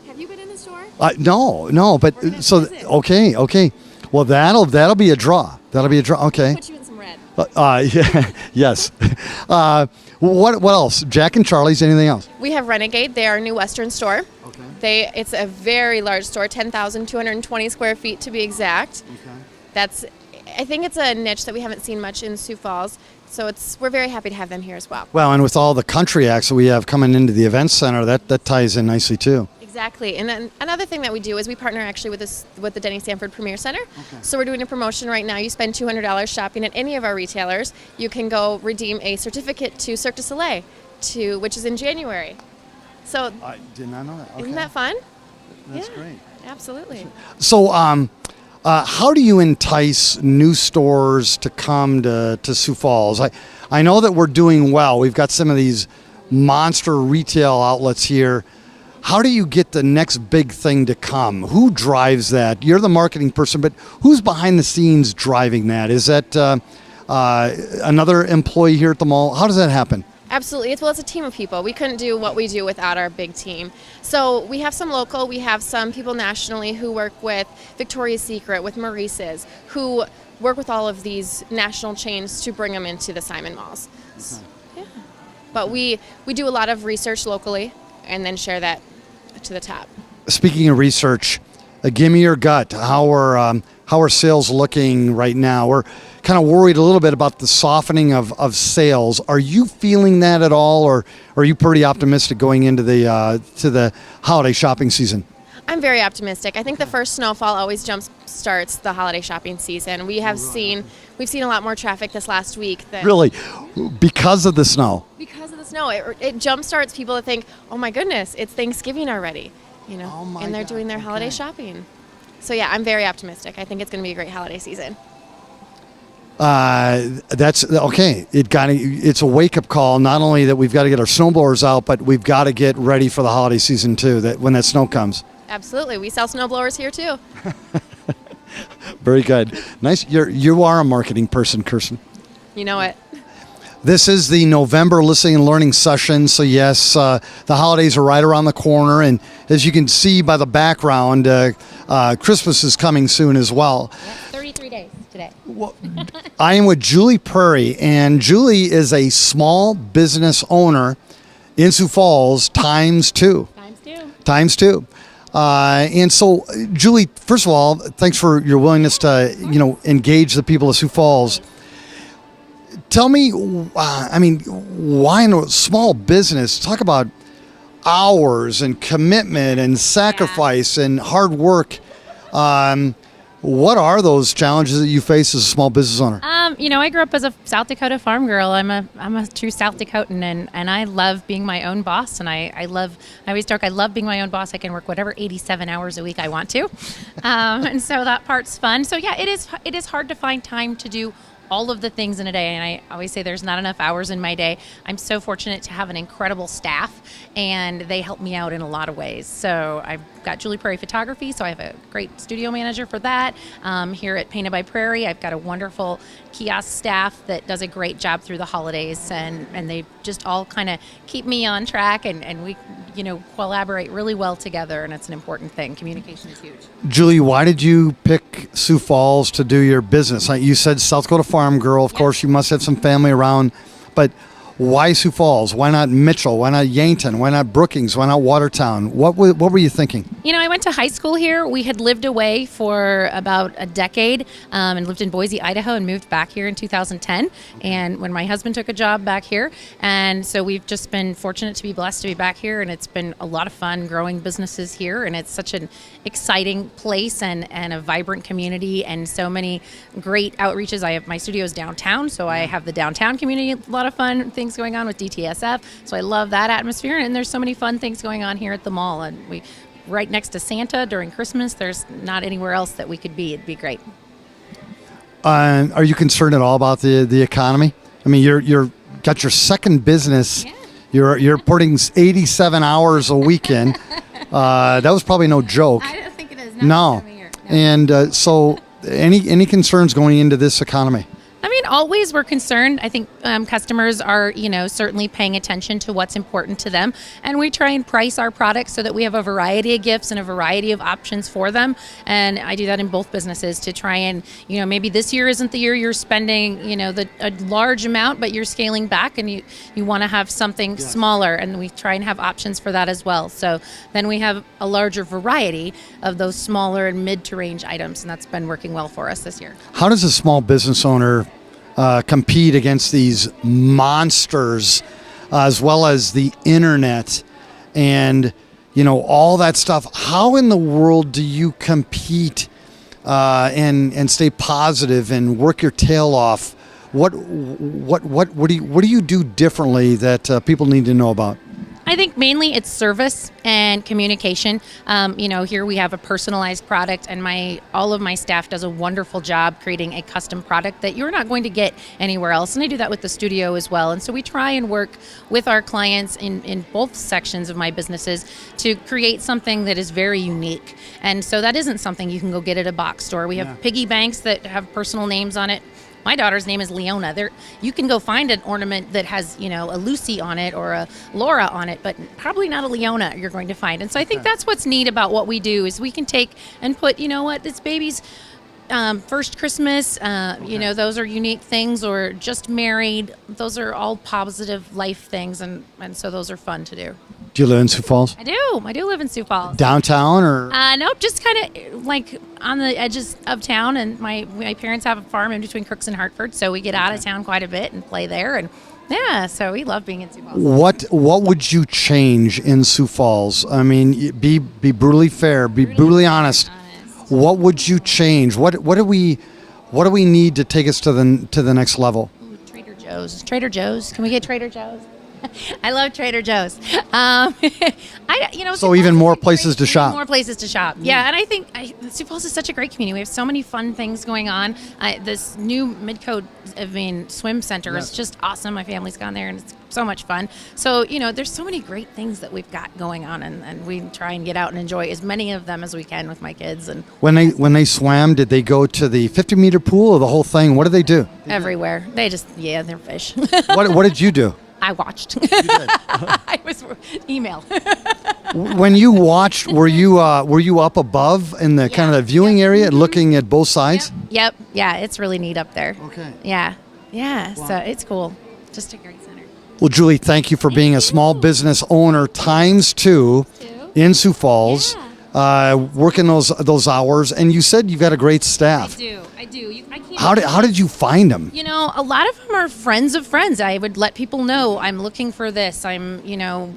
Speaker 8: Have you been in the store?
Speaker 1: No, but
Speaker 8: We're gonna
Speaker 1: so
Speaker 8: visit.
Speaker 1: okay. Well, that'll be a draw. That'll be a draw. Okay.
Speaker 8: Put you in some red.
Speaker 1: Yeah, yes. What else? Jack and Charlie's. Anything else?
Speaker 8: We have Renegade. They are a new Western store.
Speaker 1: Okay.
Speaker 8: It's a very large store, 10,220 square feet to be exact.
Speaker 1: Okay.
Speaker 8: I think it's a niche that we haven't seen much in Sioux Falls, so we're very happy to have them here as well.
Speaker 1: Well, and with all the country acts that we have coming into the event center, that ties in nicely too.
Speaker 8: Exactly, and then another thing that we do is we partner actually with the Denny Sanford Premier Center. So we're doing a promotion right now. You spend $200 shopping at any of our retailers, you can go redeem a certificate to Cirque du Soleil, which is in January. So
Speaker 1: I did not know that. Okay.
Speaker 8: isn't that fun?
Speaker 1: That's
Speaker 8: Yeah.
Speaker 1: great.
Speaker 8: Absolutely.
Speaker 1: So, how do you entice new stores to come to Sioux Falls? I know that we're doing well. We've got some of these monster retail outlets here. How do you get the next big thing to come? Who drives that? You're the marketing person, but who's behind the scenes driving that? Is that another employee here at the mall? How does that happen?
Speaker 8: Absolutely. It's a team of people. We couldn't do what we do without our big team. So we have some local, we have some people nationally who work with Victoria's Secret, with Maurice's, who work with all of these national chains to bring them into the Simon malls. Yeah. But we do a lot of research locally and then share that to the top.
Speaker 1: Speaking of research, give me your gut. How are sales looking right now? We're kind of worried a little bit about the softening of sales. Are you feeling that at all, or are you pretty optimistic going into the holiday shopping season?
Speaker 8: I'm very optimistic. I think the first snowfall always starts the holiday shopping season. We've seen a lot more traffic this last week.
Speaker 1: Really? Because of the snow?
Speaker 8: Because of the snow. It jumpstarts people to think, oh my goodness, it's Thanksgiving already, and they're doing their holiday shopping. So yeah, I'm very optimistic. I think it's going to be a great holiday season.
Speaker 1: That's okay. It's a wake-up call. Not only that we've got to get our snowblowers out, but we've got to get ready for the holiday season too. That when that snow comes.
Speaker 8: Absolutely, we sell snowblowers here too.
Speaker 1: Very good. Nice. You are a marketing person, Kirsten.
Speaker 8: You know it.
Speaker 1: This is the November listening and learning session. So yes, the holidays are right around the corner, and as you can see by the background, Christmas is coming soon as well.
Speaker 9: Yep, 33 days today.
Speaker 1: Well, I am with Julie Prairie, and Julie is a small business owner in Sioux Falls times two. Times two. And so, Julie, first of all, thanks for your willingness to engage the people of Sioux Falls. Tell me, why in a small business? Talk about hours and commitment and sacrifice and hard work. What are those challenges that you face as a small business owner?
Speaker 9: I grew up as a South Dakota farm girl. I'm a true South Dakotan, and I love being my own boss. And I always joke, I love being my own boss. I can work whatever 87 hours a week I want to, and so that part's fun. So yeah, it is hard to find time to do all of the things in a day, and I always say there's not enough hours in my day. I'm so fortunate to have an incredible staff, and they help me out in a lot of ways. So I've got Julie Prairie Photography, so I have a great studio manager for that. Here at Painted by Prairie, I've got a wonderful kiosk staff that does a great job through the holidays, and they just all kind of keep me on track, and we collaborate really well together, and it's an important thing. Communication is huge.
Speaker 1: Julie, why did you pick Sioux Falls to do your business? You said South Dakota farm girl. Of course, you must have some family around, but why Sioux Falls? Why not Mitchell? Why not Yankton? Why not Brookings? Why not Watertown? What were you thinking?
Speaker 9: I went to high school here. We had lived away for about a decade and lived in Boise, Idaho, and moved back here in 2010. And when my husband took a job back here, and so we've just been fortunate to be blessed to be back here, and it's been a lot of fun growing businesses here, and it's such an exciting place and a vibrant community, and so many great outreaches. I have my studios downtown, so I have the downtown community, a lot of fun things going on with DTSF, so I love that atmosphere, and there's so many fun things going on here at the mall, and we right next to Santa during Christmas. There's not anywhere else that we could be. It'd be great.
Speaker 1: Are you concerned at all about the economy? I mean, you're got your second business. Yeah. You're putting 87 hours a weekend. That was probably no joke.
Speaker 9: I don't think it is.
Speaker 1: No. And so any concerns going into this economy?
Speaker 9: I mean, always we're concerned. I think customers are, certainly paying attention to what's important to them. And we try and price our products so that we have a variety of gifts and a variety of options for them. And I do that in both businesses to try and, maybe this year isn't the year you're spending, a large amount, but you're scaling back and you want to have something smaller. And we try and have options for that as well. So then we have a larger variety of those smaller and mid to range items. And that's been working well for us this year.
Speaker 1: How does a small business owner compete against these monsters, as well as the internet and all that stuff? How in the world do you compete and stay positive and work your tail off? What do you do differently that people need to know about?
Speaker 9: I think mainly it's service and communication. Here we have a personalized product, and all of my staff does a wonderful job creating a custom product that you're not going to get anywhere else. And I do that with the studio as well. And so we try and work with our clients in both sections of my businesses to create something that is very unique. And so that isn't something you can go get at a box store. We have piggy banks that have personal names on it. My daughter's name is Leona. You can go find an ornament that has, a Lucy on it or a Laura on it, but probably not a Leona you're going to find. And so I think that's what's neat about what we do is we can take and put, this baby's first Christmas, those are unique things, or just married. Those are all positive life things, and so those are fun to do.
Speaker 1: Do you live in Sioux Falls?
Speaker 9: I do live in Sioux Falls.
Speaker 1: Downtown or?
Speaker 9: Nope, just kind of like on the edges of town. And my parents have a farm in between Crooks and Hartford, so we get out of town quite a bit and play there. And so we love being in Sioux Falls.
Speaker 1: What would you change in Sioux Falls? I mean, be brutally fair, be brutally honest. What would you change? What do we need to take us to the next level?
Speaker 9: Ooh, Trader Joe's. Can we get Trader Joe's? I love Trader Joe's.
Speaker 1: So even more places to shop.
Speaker 9: More places to shop. Yeah, and I think Sioux Falls is such a great community. We have so many fun things going on. This new Midcoast, swim center is just awesome. My family's gone there, and it's so much fun. So, there's so many great things that we've got going on, and we try and get out and enjoy as many of them as we can with my kids. And
Speaker 1: when they swam, did they go to the 50-meter pool or the whole thing? What did they do?
Speaker 9: Everywhere. They just, they're fish.
Speaker 1: What did you do?
Speaker 9: I watched.
Speaker 1: You did.
Speaker 9: I was email.
Speaker 1: When you watched, were you up above in the kind of the viewing area, looking at both sides?
Speaker 9: Yep. Yeah, it's really neat up there.
Speaker 1: Okay.
Speaker 9: Yeah. Wow. So it's cool. Just a great center.
Speaker 1: Well, Julie, thank you for being a small business owner ×2 in Sioux Falls, working those hours. And you said you've got a great staff.
Speaker 9: I do.
Speaker 1: How did you find them?
Speaker 9: A lot of them are friends of friends. I would let people know I'm looking for this. I'm,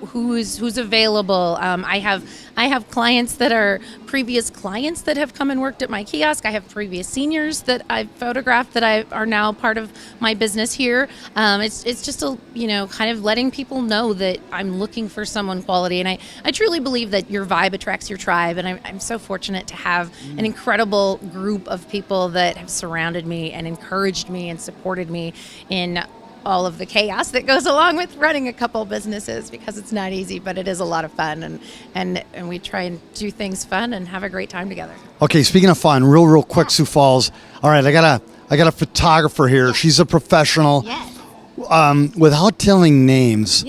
Speaker 9: who's available. I have clients that are previous clients that have come and worked at my kiosk. I have previous seniors that I've photographed that are now part of my business here. It's just kind of letting people know that I'm looking for someone quality. And I truly believe that your vibe attracts your tribe. And I'm so fortunate to have an incredible group of people that have surrounded me and encouraged me and supported me in all of the chaos that goes along with running a couple businesses, because it's not easy, but it is a lot of fun, and we try and do things fun and have a great time together.
Speaker 1: Okay, speaking of fun, real quick, Sioux Falls. All right, I got a photographer here. She's a professional.
Speaker 9: Yes.
Speaker 1: Without telling names,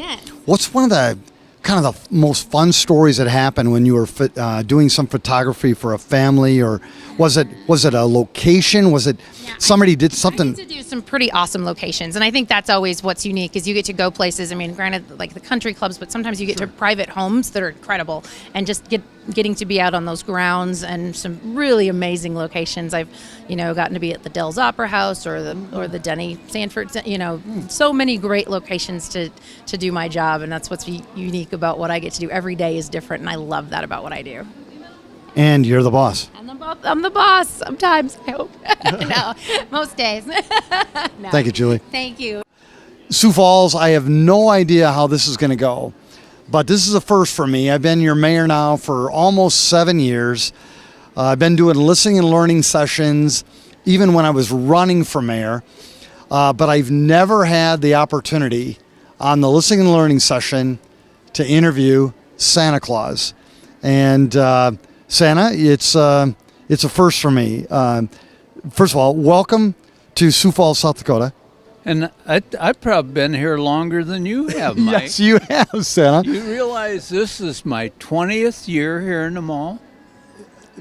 Speaker 1: what's one of the kind of the most fun stories that happened when you were doing some photography for a family, or was it a location? Was it somebody did something?
Speaker 9: I get to do some pretty awesome locations, and I think that's always what's unique is you get to go places. I mean, granted, like the country clubs, but sometimes you get to private homes that are incredible, and just getting to be out on those grounds and some really amazing locations. I've gotten to be at the Dells Opera House or the Denny Sanford. So many great locations to do my job, and that's what's unique about what I get to do. Every day is different, and I love that about what I do.
Speaker 1: And you're the boss.
Speaker 9: I'm the boss sometimes, I hope. No, most days. No.
Speaker 1: Thank you, Julie.
Speaker 9: Thank you.
Speaker 1: Sioux Falls, I have no idea how this is going to go, but this is a first for me. I've been your mayor now for almost 7 years. I've been doing listening and learning sessions even when I was running for mayor, but I've never had the opportunity on the listening and learning session to interview Santa Claus. And Santa, it's a first for me. First of all, welcome to Sioux Falls, South Dakota.
Speaker 10: And I've probably been here longer than you have, Mike.
Speaker 1: Yes, you have, Santa.
Speaker 10: You realize this is my 20th year here in the mall?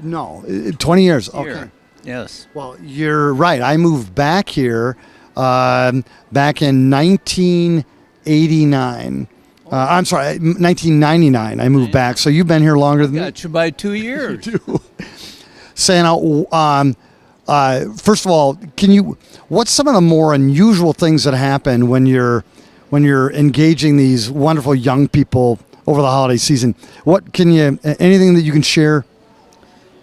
Speaker 1: No, 20 years.
Speaker 10: Here.
Speaker 1: Okay.
Speaker 10: Yes.
Speaker 1: Well, you're right. I moved back here back in 1989. I'm sorry, 1999. I moved back. So you've been here longer than me.
Speaker 10: Got you by 2 years.
Speaker 1: Santa, first of all, what's some of the more unusual things that happen when you're engaging these wonderful young people over the holiday season? Anything that you can share?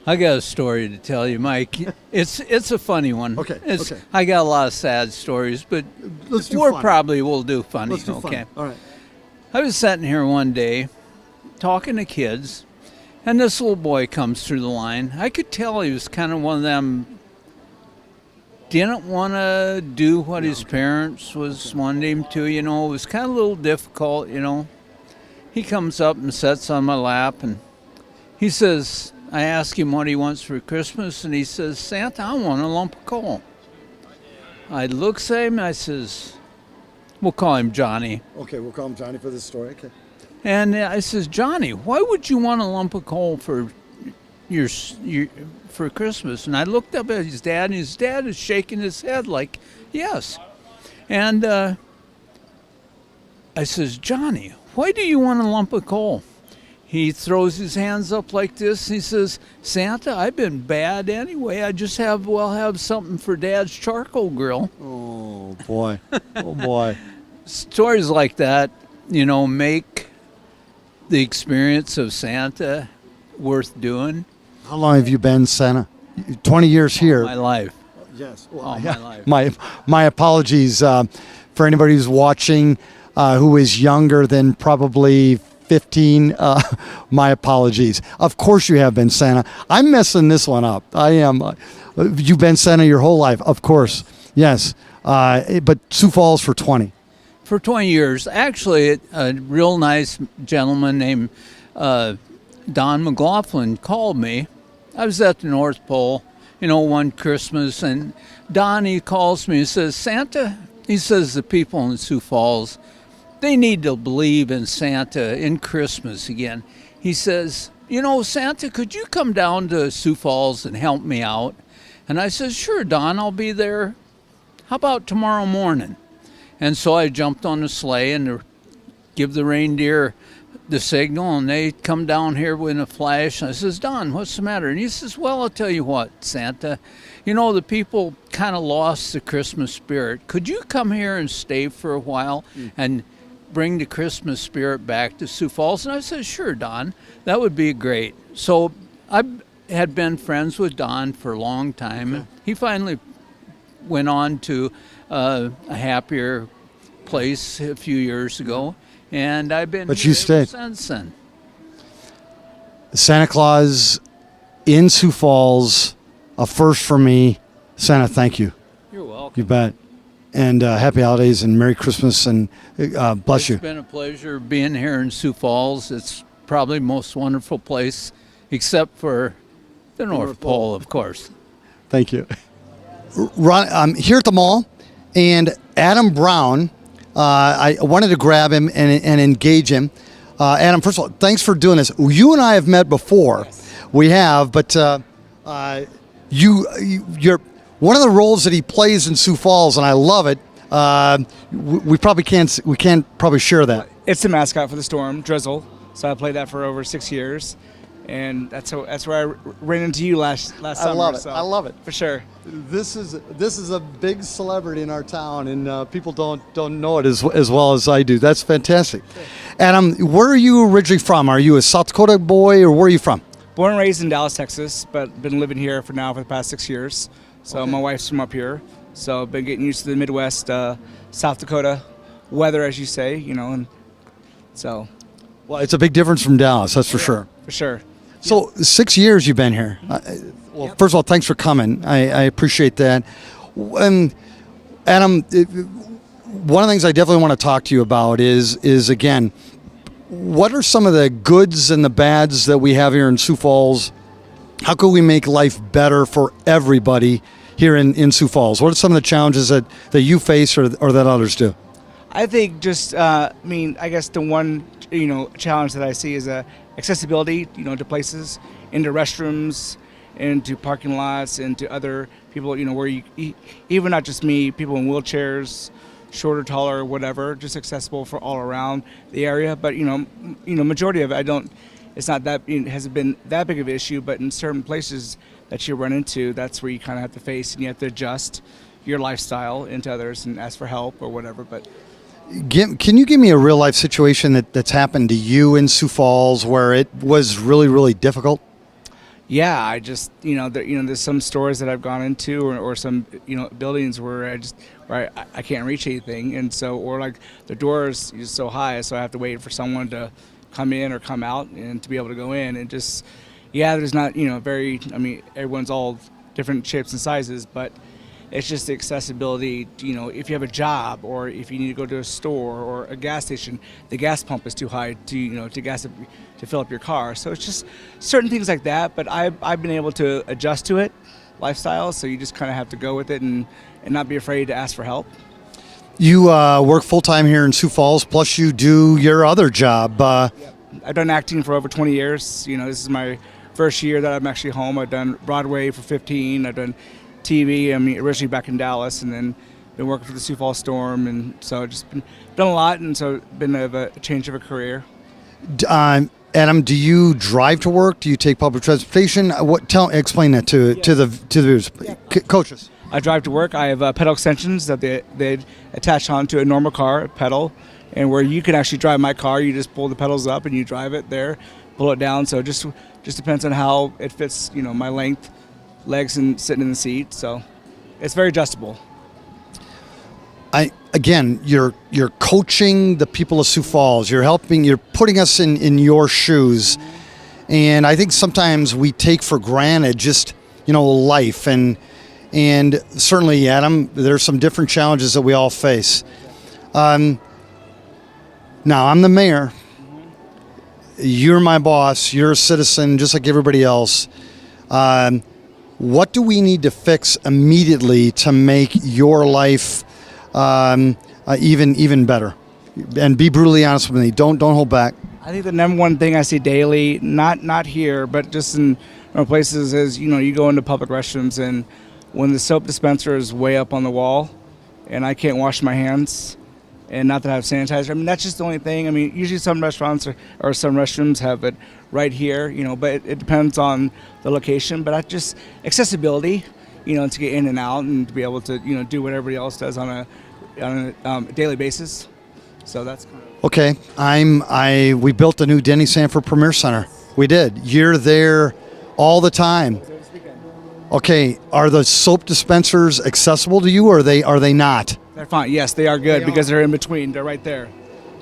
Speaker 10: I got a story to tell you, Mike. It's a funny one.
Speaker 1: Okay.
Speaker 10: I got a lot of sad stories, but
Speaker 1: Let's do
Speaker 10: we'll
Speaker 1: fun.
Speaker 10: probably will do funny.
Speaker 1: Let's do
Speaker 10: okay.
Speaker 1: fun. All right.
Speaker 10: I was sitting here one day talking to kids, and this little boy comes through the line. I could tell he was kind of one of them, didn't want to do what his parents was wanting him to, It was kind of a little difficult, He comes up and sits on my lap, and he says, I ask him what he wants for Christmas, and he says, Santa, I want a lump of coal. I looks at him, I says, we'll call him Johnny.
Speaker 1: Okay, we'll call him Johnny for this story. Okay.
Speaker 10: And I says, Johnny, why would you want a lump of coal for for Christmas? And I looked up at his dad, and his dad is shaking his head like, yes. And I says, Johnny, why do you want a lump of coal? He throws his hands up like this. He says, Santa, I've been bad anyway. I just have something for Dad's charcoal grill.
Speaker 1: Oh, boy. Oh, boy.
Speaker 10: Stories like that, make the experience of Santa worth doing.
Speaker 1: How long have you been Santa? 20 years here.
Speaker 10: All my life.
Speaker 1: Yes.
Speaker 10: All my life.
Speaker 1: My apologies for anybody who's watching who is younger than probably 15. My apologies. Of course you have been Santa. I'm messing this one up. I am. You've been Santa your whole life, of course. Yes. But Sioux Falls for 20.
Speaker 10: For 20 years. Actually, a real nice gentleman named Don McLaughlin called me. I was at the North Pole, one Christmas, and Don, he calls me and says, Santa, he says, the people in Sioux Falls, they need to believe in Santa, in Christmas again. He says, Santa, could you come down to Sioux Falls and help me out? And I said, sure, Don, I'll be there. How about tomorrow morning? And so I jumped on the sleigh and give the reindeer the signal, and they come down here with a flash. And I says, Don, what's the matter? And he says, well, I'll tell you what, Santa. The people kind of lost the Christmas spirit. Could you come here and stay for a while and bring the Christmas spirit back to Sioux Falls? And I said, sure, Don, that would be great. So I had been friends with Don for a long time. Okay. He finally went on to a happier place a few years ago, and I've been
Speaker 1: but
Speaker 10: here
Speaker 1: you stayed
Speaker 10: since then.
Speaker 1: Santa Claus in Sioux Falls, a first for me. Santa, thank you.
Speaker 10: You're welcome.
Speaker 1: You bet. And happy holidays and Merry Christmas, and bless you.
Speaker 10: It's been a pleasure being here in Sioux Falls. It's probably the most wonderful place, except for the North Pole, of course.
Speaker 1: Thank you. I'm here at the mall, and Adam Brown, I wanted to grab him and engage him. Adam, first of all, thanks for doing this. You and I have met before. Yes. We have, but you're one of the roles that he plays in Sioux Falls, and I love it. We can't share that.
Speaker 11: It's the mascot for the Storm, Drizzle. So I played that for over 6 years. And that's where I ran into you last summer.
Speaker 1: I love it.
Speaker 11: So,
Speaker 1: I love it
Speaker 11: for sure.
Speaker 1: This is a big celebrity in our town, and people don't know it as well as I do. That's fantastic. Adam, where are you originally from? Are you a South Dakota boy, or where are you from?
Speaker 11: Born and raised in Dallas, Texas, but been living here for the past 6 years. So okay. My wife's from up here, so I've been getting used to the Midwest, South Dakota weather, as you say, and so.
Speaker 1: Well, it's a big difference from Dallas, that's for sure.
Speaker 11: For sure.
Speaker 1: So 6 years you've been here. Well, first of all, thanks for coming. I appreciate that. Adam, one of the things I definitely want to talk to you about is again, what are some of the goods and the bads that we have here in Sioux Falls? How can we make life better for everybody here in Sioux Falls? What are some of the challenges that you face or that others do?
Speaker 11: I think just, I guess the one, challenge that I see is accessibility, to places, into restrooms, into parking lots, into other people, where even not just me, people in wheelchairs, shorter, taller, whatever, just accessible for all around the area. But, majority of it, it's not that, it hasn't been that big of an issue, but in certain places that you run into, that's where you kind of have to face and you have to adjust your lifestyle into others and ask for help or whatever. But
Speaker 1: can you give me a real life situation that's happened to you in Sioux Falls where it was really, really difficult?
Speaker 11: Yeah, I just, there's some stores that I've gone into or some, buildings where I can't reach anything. And so, or like the doors is so high, so I have to wait for someone to come in or come out and to be able to go in. And just, there's not, everyone's all different shapes and sizes, but it's just the accessibility, if you have a job or if you need to go to a store or a gas station, the gas pump is too high to fill up your car. So it's just certain things like that, but I've been able to adjust to it, lifestyle, so you just kind of have to go with it and not be afraid to ask for help.
Speaker 1: You work full-time here in Sioux Falls, plus you do your other job.
Speaker 11: I've done acting for over 20 years. This is my first year that I'm actually home. I've done Broadway for 15. I've done TV, originally back in Dallas, and then been working for the Sioux Falls Storm, and so just done a lot, and so been a change of a career.
Speaker 1: Adam, do you drive to work? Do you take public transportation? Explain that to the viewers, coaches.
Speaker 11: I drive to work. I have pedal extensions that they attach onto a normal car pedal, and where you can actually drive my car, you just pull the pedals up and you drive it there, pull it down. So it just depends on how it fits, my length, legs, and sitting in the seat. So it's very adjustable.
Speaker 1: Again, you're coaching the people of Sioux Falls. You're putting us in your shoes, and I think sometimes we take for granted just life, and certainly, Adam, there's some different challenges that we all face. Now I'm the mayor. You're my boss. You're a citizen, just like everybody else. What do we need to fix immediately to make your life even better? And be brutally honest with me. Don't hold back.
Speaker 11: I think the number one thing I see daily, not here, but just in places, is you go into public restrooms, and when the soap dispenser is way up on the wall, and I can't wash my hands, and not that I have sanitizer. That's just the only thing. Usually some restaurants or some restrooms have it right here, but it depends on the location. But just accessibility, to get in and out and to be able to, do what everybody else does on a daily basis. So that's kind of...
Speaker 1: Okay, we built a new Denny Sanford Premier Center. We did. You're there all the time. Okay, are the soap dispensers accessible to you, or are they not?
Speaker 11: They're fine. Yes, they are good because they're in between. They're right there.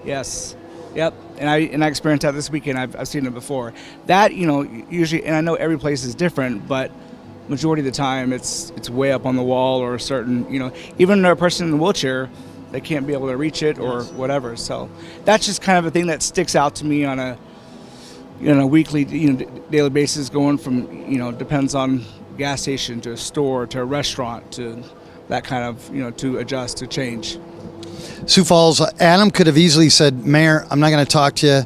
Speaker 11: Yes. Yep. And I experienced that this weekend. I've seen it before. That, usually, and I know every place is different, but majority of the time it's way up on the wall or a certain, even a person in a wheelchair, they can't be able to reach it or whatever. So that's just kind of a thing that sticks out to me on a weekly, daily basis, going from, depends on gas station to a store to a restaurant to that kind of, to adjust, to change.
Speaker 1: Sioux Falls, Adam could have easily said, Mayor, I'm not going to talk to you.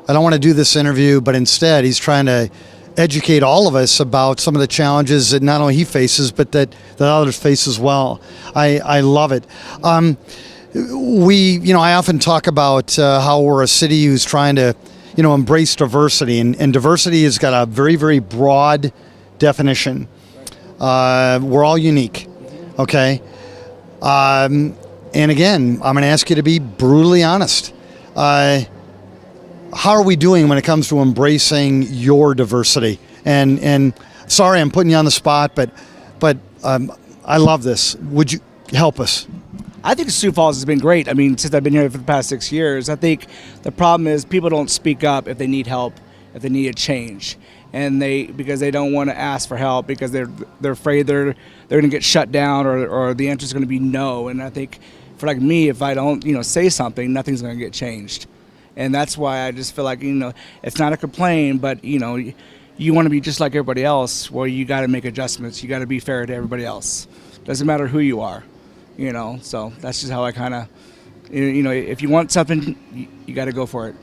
Speaker 1: I don't want to do this interview, but instead he's trying to educate all of us about some of the challenges that not only he faces, but that others face as well. I love it. I often talk about how we're a city who's trying to, embrace diversity, and diversity has got a very, very broad definition. We're all unique, okay? And again, I'm going to ask you to be brutally honest. How are we doing when it comes to embracing your diversity? And sorry, I'm putting you on the spot, but I love this. Would you help us?
Speaker 11: I think Sioux Falls has been great. Since I've been here for the past 6 years, I think the problem is people don't speak up if they need help, if they need a change, and because they don't want to ask for help because they're afraid they're going to get shut down or the answer is going to be no. And I think for like me, if I don't say something, nothing's going to get changed, and that's why I just feel like it's not a complaint, but you want to be just like everybody else, well, you got to make adjustments. You got to be fair to everybody else. Doesn't matter who you are, So that's just how I kind of, if you want something, you got to go for it.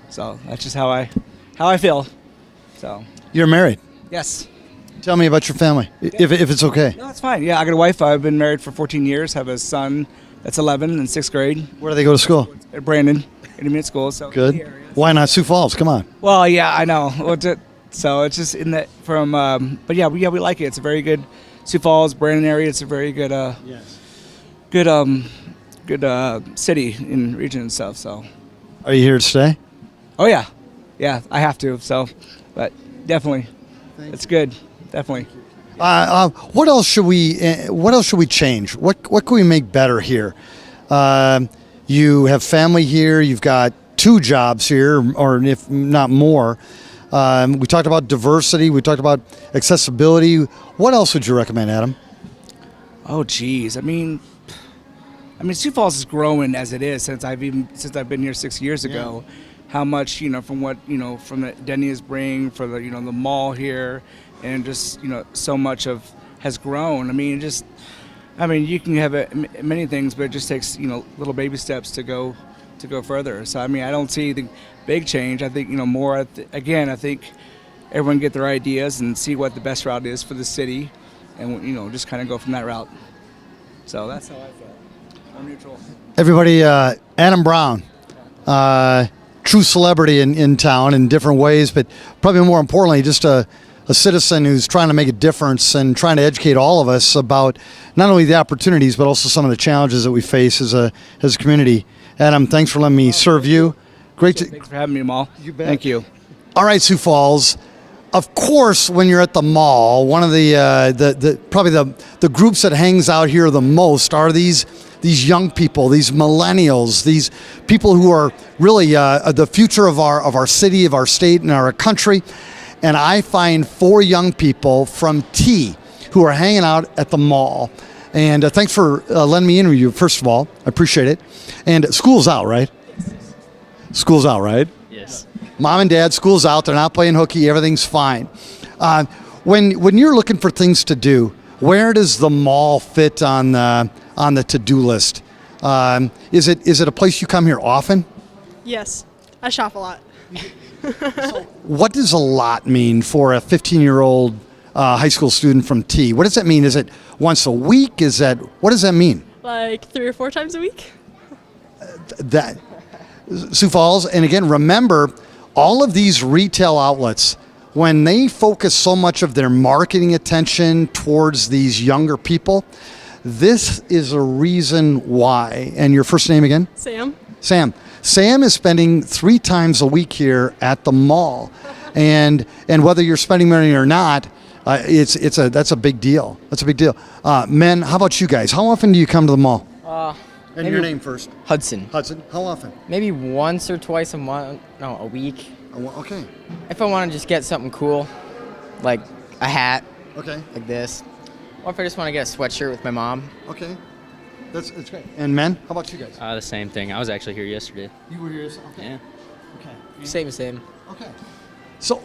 Speaker 11: So that's just how I feel. So
Speaker 1: You're married.
Speaker 11: yes.
Speaker 1: Tell me about your family, if it's okay.
Speaker 11: No, that's fine. Yeah, I got a wife. I've been married for 14 years. Have a son that's 11 in 6th grade.
Speaker 1: Where do they go to school?
Speaker 11: At Brandon Intermediate School. So
Speaker 1: Good.
Speaker 11: in the area.
Speaker 1: Why not Sioux Falls? Come on.
Speaker 11: Well, yeah, I know. So it's just in that but yeah, we like it. It's a very good Sioux Falls, Brandon area. It's a very good, good city and region and stuff. So.
Speaker 1: Are you here to stay?
Speaker 11: Oh yeah, I have to. So, but definitely, it's good. Definitely.
Speaker 1: What else should we change? What can we make better here? You have family here. You've got 2 jobs here, or if not more. We talked about diversity. We talked about accessibility. What else would you recommend, Adam?
Speaker 11: Oh, geez. I mean, Sioux Falls is growing as it is since I've been here 6 years ago. How much from what from the Denny's bring for the the mall here, and just so much has grown. I mean, you can have many things, but it just takes little baby steps to go further. So I don't see the big change. I think more. Again, I think everyone get their ideas and see what the best route is for the city, and just kind of go from that route. So that's how I feel. More neutral.
Speaker 1: Everybody, Adam Brown, true celebrity in town in different ways, but probably more importantly, just a citizen who's trying to make a difference and trying to educate all of us about not only the opportunities, but also some of the challenges that we face as a community. Adam, thanks for letting me serve you.
Speaker 11: Thanks for having me, Mal.
Speaker 1: You bet.
Speaker 11: Thank you.
Speaker 1: All right, Sioux Falls. Of course, when you're at the mall, one of the probably the groups that hangs out here the most are these young people, these millennials, these people who are really the future of our city, of our state, and our country. And I find 4 young people from T who are hanging out at the mall. And thanks for letting me interview you, first of all. I appreciate it. And school's out, right? Yes. School's out, right?
Speaker 12: Yes.
Speaker 1: Mom and Dad, school's out. They're not playing hooky. Everything's fine. When you're looking for things to do, where does the mall fit on the to-do list? Is it a place you come here often?
Speaker 13: Yes, I shop a lot.
Speaker 1: So what does a lot mean for a 15-year-old high school student from T? What does that mean? Is it once a week? What does that mean?
Speaker 13: Like 3 or 4 times a week.
Speaker 1: That Sioux Falls, and again, remember, all of these retail outlets, when they focus so much of their marketing attention towards these younger people, this is a reason why. And your first name again?
Speaker 13: Sam.
Speaker 1: Sam is spending 3 times a week here at the mall, and whether you're spending money or not, that's a big deal. That's a big deal. Men, how about you guys? How often do you come to the mall? And your name first.
Speaker 14: Hudson.
Speaker 1: Hudson. How often?
Speaker 14: Maybe once or twice a month. No, a week.
Speaker 1: Okay.
Speaker 14: If I want to just get something cool, like a hat.
Speaker 1: Okay.
Speaker 14: Like this. Or if I just want to get a sweatshirt with my mom.
Speaker 1: Okay. That's great. And men, how about you guys?
Speaker 12: The same thing. I was actually here yesterday.
Speaker 1: You were here yesterday? Okay.
Speaker 12: Yeah.
Speaker 14: Okay. Same.
Speaker 1: Okay. So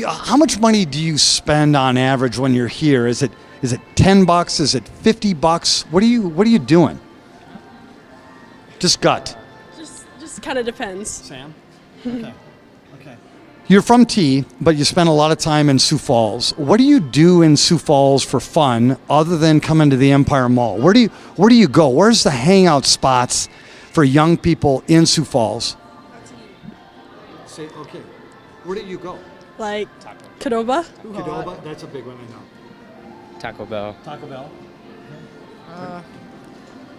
Speaker 1: how much money do you spend on average when you're here? Is it $10? Is it $50? What are you doing? Just gut.
Speaker 13: Just kind of depends.
Speaker 1: Sam? Okay. You're from T, but you spend a lot of time in Sioux Falls. What do you do in Sioux Falls for fun other than coming to the Empire Mall? Where do you go? Where's the hangout spots for young people in Sioux Falls? Say okay. Where do you go?
Speaker 13: Like Qdoba.
Speaker 1: Qdoba, that's a big one, I know.
Speaker 12: Taco Bell.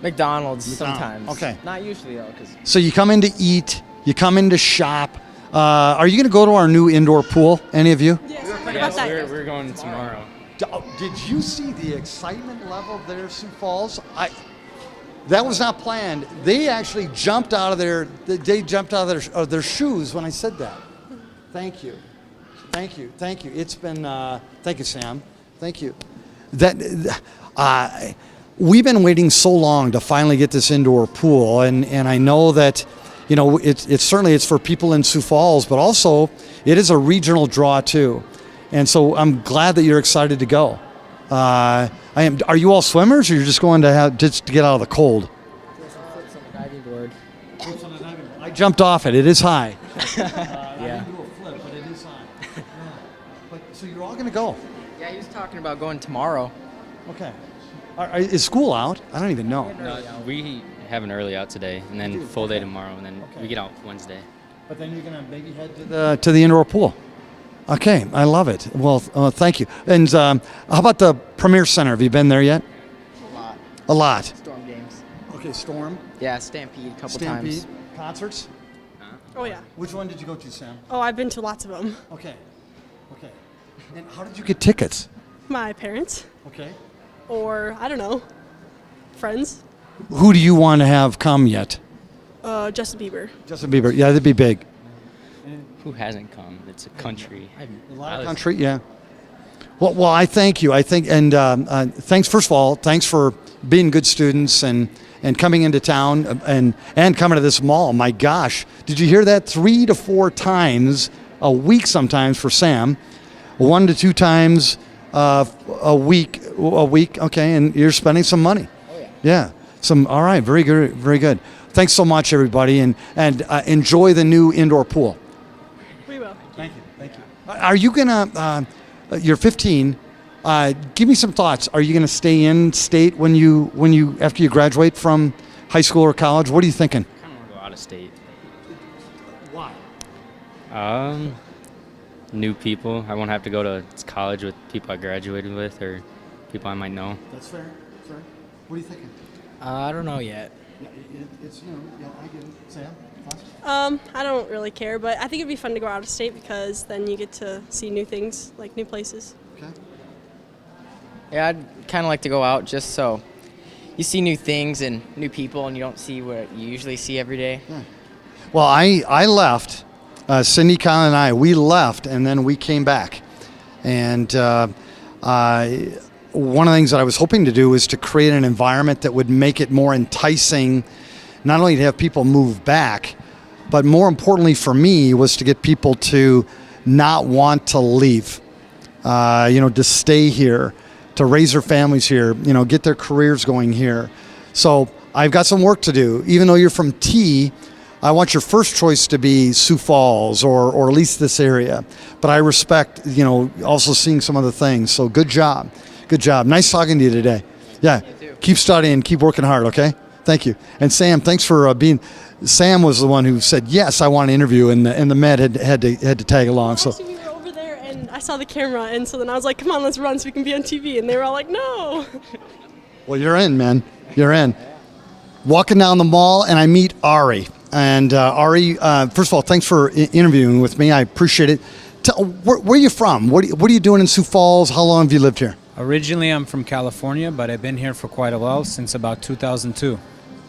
Speaker 14: McDonald's sometimes.
Speaker 1: Okay.
Speaker 14: Not usually though,
Speaker 1: So you come in to eat, you come in to shop. Are you going to go to our new indoor pool, any of you?
Speaker 13: Yes,
Speaker 12: we're going tomorrow.
Speaker 1: Did you see the excitement level there, Sioux Falls? That was not planned. They actually jumped out of their shoes when I said that. Thank you. It's been thank you, Sam. Thank you. We've been waiting so long to finally get this indoor pool, and I know that it's certainly for people in Sioux Falls, but also it is a regional draw too. And so I'm glad that you're excited to go. I am. Are you all swimmers, or you're just going to just to get out of the cold? I jumped off it. It is high.
Speaker 14: Yeah.
Speaker 1: I didn't do a flip, but it is high. But, so you're all going to go?
Speaker 14: Yeah, he was talking about going tomorrow.
Speaker 1: Okay. Is school out? I don't even know.
Speaker 12: No, we have an early out today, and then full day tomorrow, and then we get out Wednesday.
Speaker 1: But then you're going to maybe head to the indoor pool. Okay, I love it. Well, thank you. And how about the Premier Center? Have you been there yet?
Speaker 14: A lot.
Speaker 1: A lot.
Speaker 14: Storm games.
Speaker 1: Okay, Storm.
Speaker 14: Yeah, Stampede a couple times.
Speaker 1: Concerts?
Speaker 13: Oh, yeah.
Speaker 1: Which one did you go to, Sam?
Speaker 13: Oh, I've been to lots of them.
Speaker 1: Okay. Okay. And how did you get tickets?
Speaker 13: My parents.
Speaker 1: Okay.
Speaker 13: Or, I don't know, friends.
Speaker 1: Who do you want to have come yet?
Speaker 13: Justin Bieber.
Speaker 1: Justin Bieber. Yeah, that'd be big.
Speaker 12: Who hasn't come? It's a country.
Speaker 1: A lot of country, yeah. Well, I thank you. I think, and thanks. First of all, thanks for being good students and coming into town and coming to this mall. My gosh, did you hear that? 3 to 4 times a week, sometimes for Sam. 1 to 2 times a week. Okay, and you're spending some money.
Speaker 14: Oh yeah.
Speaker 1: Yeah. All right. Very good. Very good. Thanks so much, everybody, and enjoy the new indoor pool.
Speaker 13: We will.
Speaker 1: Thank you. Thank you. Are you gonna? You're 15. Give me some thoughts. Are you gonna stay in state when you after you graduate from high school or college? What are you thinking?
Speaker 12: I kind of want to go out of state.
Speaker 1: Why?
Speaker 12: New people. I won't have to go to college with people I graduated with or people I might know.
Speaker 1: That's fair. Fair. What are you thinking?
Speaker 14: I don't know yet.
Speaker 1: Yeah, it's new. Yeah, I get it. Sam?
Speaker 13: I don't really care, but I think it'd be fun to go out of state because then you get to see new things, like new places.
Speaker 1: Okay.
Speaker 14: Yeah, I'd kind of like to go out just so you see new things and new people, and you don't see what you usually see every day.
Speaker 1: Yeah. Well, I left. Cindy, Colin, and I, we left, and then we came back. And one of the things that I was hoping to do was to create an environment that would make it more enticing, not only to have people move back, but more importantly for me was to get people to not want to leave, to stay here, to raise their families here, get their careers going here. So I've got some work to do. Even though you're from T, I want your first choice to be Sioux Falls or at least this area. But I respect, also seeing some other things. So good job. Good job. Nice talking to you today. Yeah. Keep studying. Keep working hard, okay? Thank you. And Sam, thanks for being... Sam was the one who said, yes, I want to interview, and the Med had to tag along. So
Speaker 13: We were over there, and I saw the camera, and so then I was like, come on, let's run so we can be on TV. And they were all like, no.
Speaker 1: Well, you're in, man. You're in. Walking down the mall, and I meet Ari. And Ari, first of all, thanks for interviewing with me. I appreciate it. Where are you from? What are you doing in Sioux Falls? How long have you lived here?
Speaker 15: Originally, I'm from California, but I've been here for quite a while, since about 2002.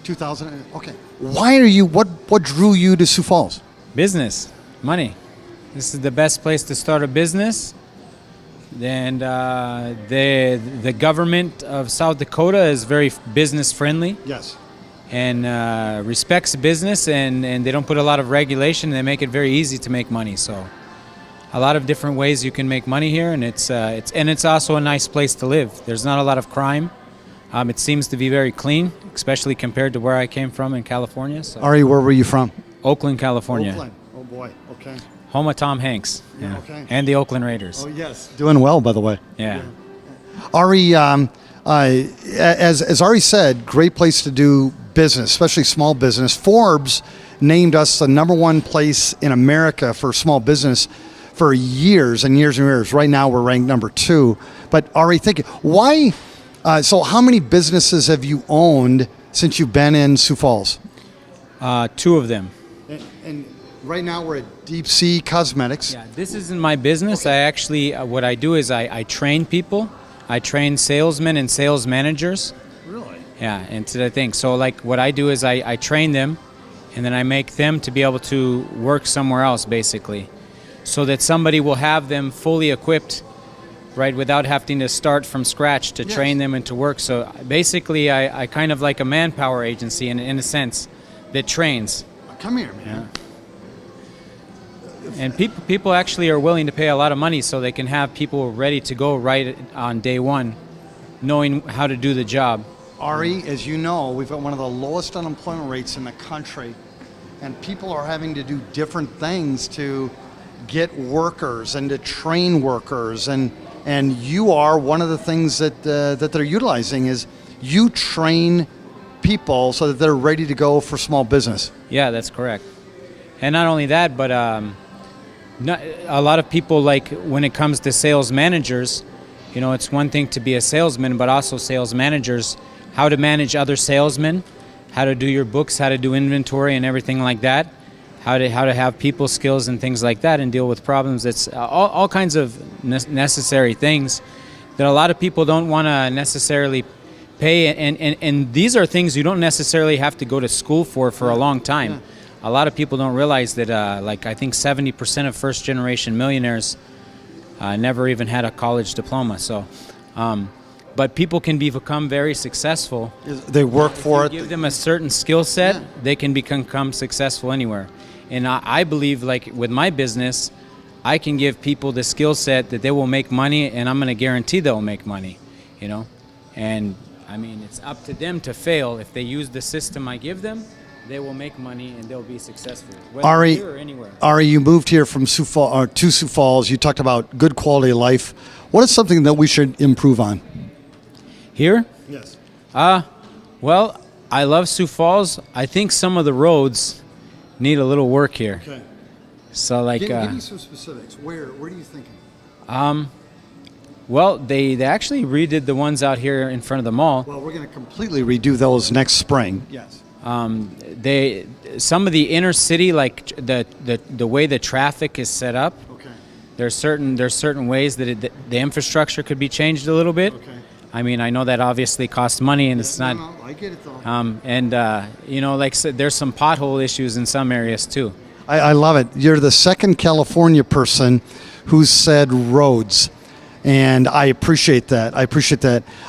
Speaker 1: 2000. Okay. Why are you? What drew you to Sioux Falls?
Speaker 15: Business, money. This is the best place to start a business. And the government of South Dakota is very business friendly.
Speaker 1: Yes.
Speaker 15: And respects business, and they don't put a lot of regulation. They make it very easy to make money. So, a lot of different ways you can make money here, and it's also a nice place to live. There's not a lot of crime. It seems to be very clean, especially compared to where I came from in California. So.
Speaker 1: Ari, where were you from?
Speaker 15: Oakland, California.
Speaker 1: Oakland. Oh boy. Okay.
Speaker 15: Home of Tom Hanks.
Speaker 1: Yeah. Okay.
Speaker 15: And the Oakland Raiders.
Speaker 1: Oh yes. Doing well, by the way.
Speaker 15: Yeah.
Speaker 1: Ari, as Ari said, great place to do business, especially small business. Forbes named us the #1 place in America for small business for years and years and years. Right now, we're ranked #2. But Ari, why? So how many businesses have you owned since you've been in Sioux Falls?
Speaker 15: 2 of them.
Speaker 1: And right now we're at Deep Sea Cosmetics.
Speaker 15: Yeah, this isn't my business. Okay. I actually, what I do is I train people. I train salesmen and sales managers.
Speaker 1: Really?
Speaker 15: Yeah, and to the thing. So like what I do is I train them, and then I make them to be able to work somewhere else, basically, so that somebody will have them fully equipped, right, without having to start from scratch to train them and to work. So basically, I kind of like a manpower agency in a sense that trains.
Speaker 1: Come here, man.
Speaker 15: Yeah. And people actually are willing to pay a lot of money so they can have people ready to go right on day one, knowing how to do the job.
Speaker 1: Ari, as you know, we've got one of the lowest unemployment rates in the country, and people are having to do different things to get workers and to train workers, and you are one of the things that they're utilizing is you train people so that they're ready to go for small business.
Speaker 15: Yeah, that's correct. And not only that, but a lot of people, like when it comes to sales managers, you know, it's one thing to be a salesman, but also sales managers, how to manage other salesmen, how to do your books, how to do inventory and everything like that, how to have people skills and things like that and deal with problems. It's all kinds of necessary things that a lot of people don't want to necessarily pay. And these are things you don't necessarily have to go to school for a long time. Yeah. A lot of people don't realize that, like I think 70% of first-generation millionaires never even had a college diploma. So, but people can become very successful.
Speaker 1: They work for it.
Speaker 15: Give them a certain skill set, they can become successful anywhere. And I believe, like with my business, I can give people the skill set that they will make money, and I'm going to guarantee they'll make money, you know. And I mean, it's up to them to fail. If they use the system I give them, they will make money and they'll be successful, whether here or anywhere.
Speaker 1: Ari, you moved here from Sioux Falls. You talked about good quality of life. What is something that we should improve on?
Speaker 15: Here?
Speaker 1: Yes.
Speaker 15: Well, I love Sioux Falls. I think some of the roads need a little work here.
Speaker 1: Okay.
Speaker 15: So, like,
Speaker 1: give me some specifics. Where are you thinking?
Speaker 15: Well, they actually redid the ones out here in front of the mall.
Speaker 1: Well, we're going to completely redo those next spring. Yes.
Speaker 15: Some of the inner city, like the way the traffic is set up.
Speaker 1: Okay.
Speaker 15: There's certain ways that the infrastructure could be changed a little bit.
Speaker 1: Okay.
Speaker 15: I mean, I know that obviously costs money, and it's not.
Speaker 1: No, I get it though.
Speaker 15: And you know, like there's some pothole issues in some areas too.
Speaker 1: I love it. You're the second California person who said roads, and I appreciate that.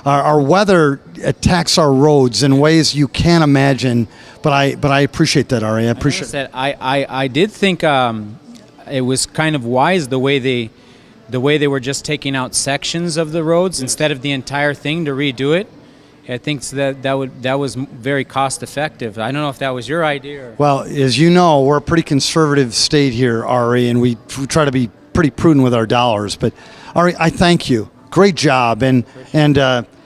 Speaker 1: Our weather attacks our roads in ways you can't imagine, but I appreciate that, Ari. I appreciate
Speaker 15: that. I did think it was kind of wise the way they were just taking out sections of the roads instead of the entire thing to redo it. I think that was very cost effective. I don't know if that was your idea. Or...
Speaker 1: Well, as you know, we're a pretty conservative state here, Ari, and we try to be pretty prudent with our dollars. But Ari, I thank you. Great job, and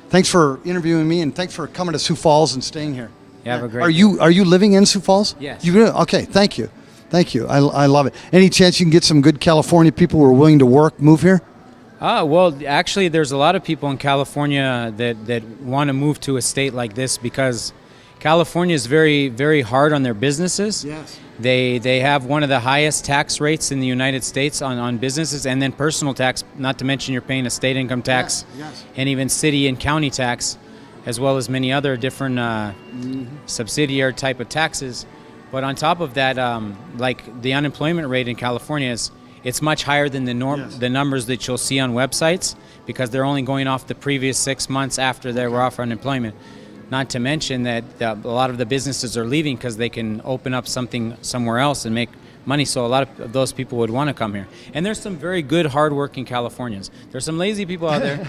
Speaker 1: thanks for interviewing me, and thanks for coming to Sioux Falls and staying here.
Speaker 15: You have a great.
Speaker 1: Are you living in Sioux Falls?
Speaker 15: Yes.
Speaker 1: Okay. Thank you. I love it. Any chance you can get some good California people who are willing to move here?
Speaker 15: Well, actually, there's a lot of people in California that want to move to a state like this because California is very, very hard on their businesses.
Speaker 1: Yes.
Speaker 15: They have one of the highest tax rates in the United States on businesses, and then personal tax, not to mention you're paying a state income tax,
Speaker 1: yes.
Speaker 15: And even city and county tax, as well as many other different subsidiary type of taxes. But on top of that, like the unemployment rate in California it's much higher than the numbers that you'll see on websites because they're only going off the previous 6 months after they were off unemployment. Not to mention that a lot of the businesses are leaving because they can open up something somewhere else and make money. So a lot of those people would want to come here. And there's some very good, hardworking Californians. There's some lazy people out there,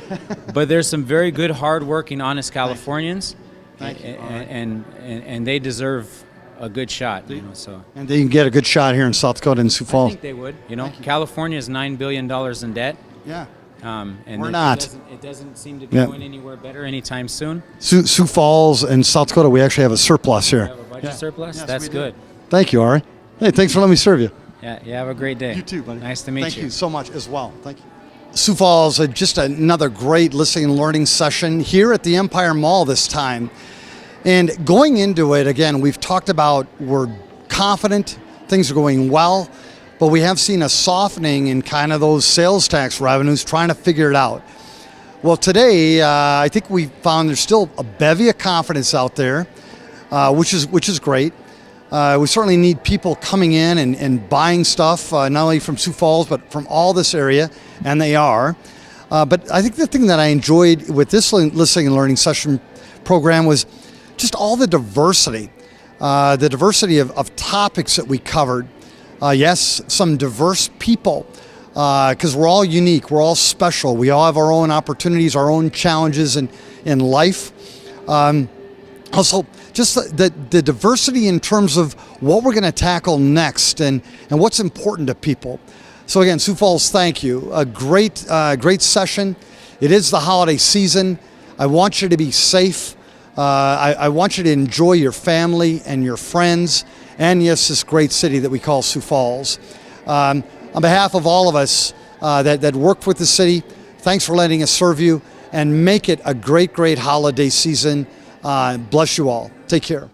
Speaker 15: but there's some very good, hardworking, honest Californians.
Speaker 1: Thank you.
Speaker 15: And they deserve a good shot, you know. So.
Speaker 1: And they can get a good shot here in South Dakota and Sioux Falls.
Speaker 15: I think they would. You know, California is $9 billion in debt.
Speaker 1: Yeah.
Speaker 15: And
Speaker 1: we're not.
Speaker 15: It doesn't seem to be going anywhere better anytime soon.
Speaker 1: Sioux Falls and South Dakota, we actually have a surplus here.
Speaker 15: You have a budget surplus? Yes, that's good.
Speaker 1: Thank you, Ari. Hey, thanks for letting me serve you.
Speaker 15: Yeah, you have a great day.
Speaker 1: You too, buddy.
Speaker 15: Nice to meet you.
Speaker 1: Thank you so much as well. Thank you. Sioux Falls, just another great listening and learning session here at the Empire Mall this time. And going into it, again, we've talked about we're confident, things are going well, but we have seen a softening in kind of those sales tax revenues, trying to figure it out. Well, today, I think we found there's still a bevy of confidence out there, which is great. We certainly need people coming in and buying stuff, not only from Sioux Falls, but from all this area, and they are. But I think the thing that I enjoyed with this listening and learning session program was just all the diversity of topics that we covered. Yes, some diverse people, because we're all unique, we're all special. We all have our own opportunities, our own challenges in life. Also, just the diversity in terms of what we're going to tackle next and what's important to people. So again, Sioux Falls, thank you. A great session. It is the holiday season. I want you to be safe. I want you to enjoy your family and your friends, and yes, this great city that we call Sioux Falls. On behalf of all of us that work with the city, thanks for letting us serve you, and make it a great holiday season. Bless you all. Take care.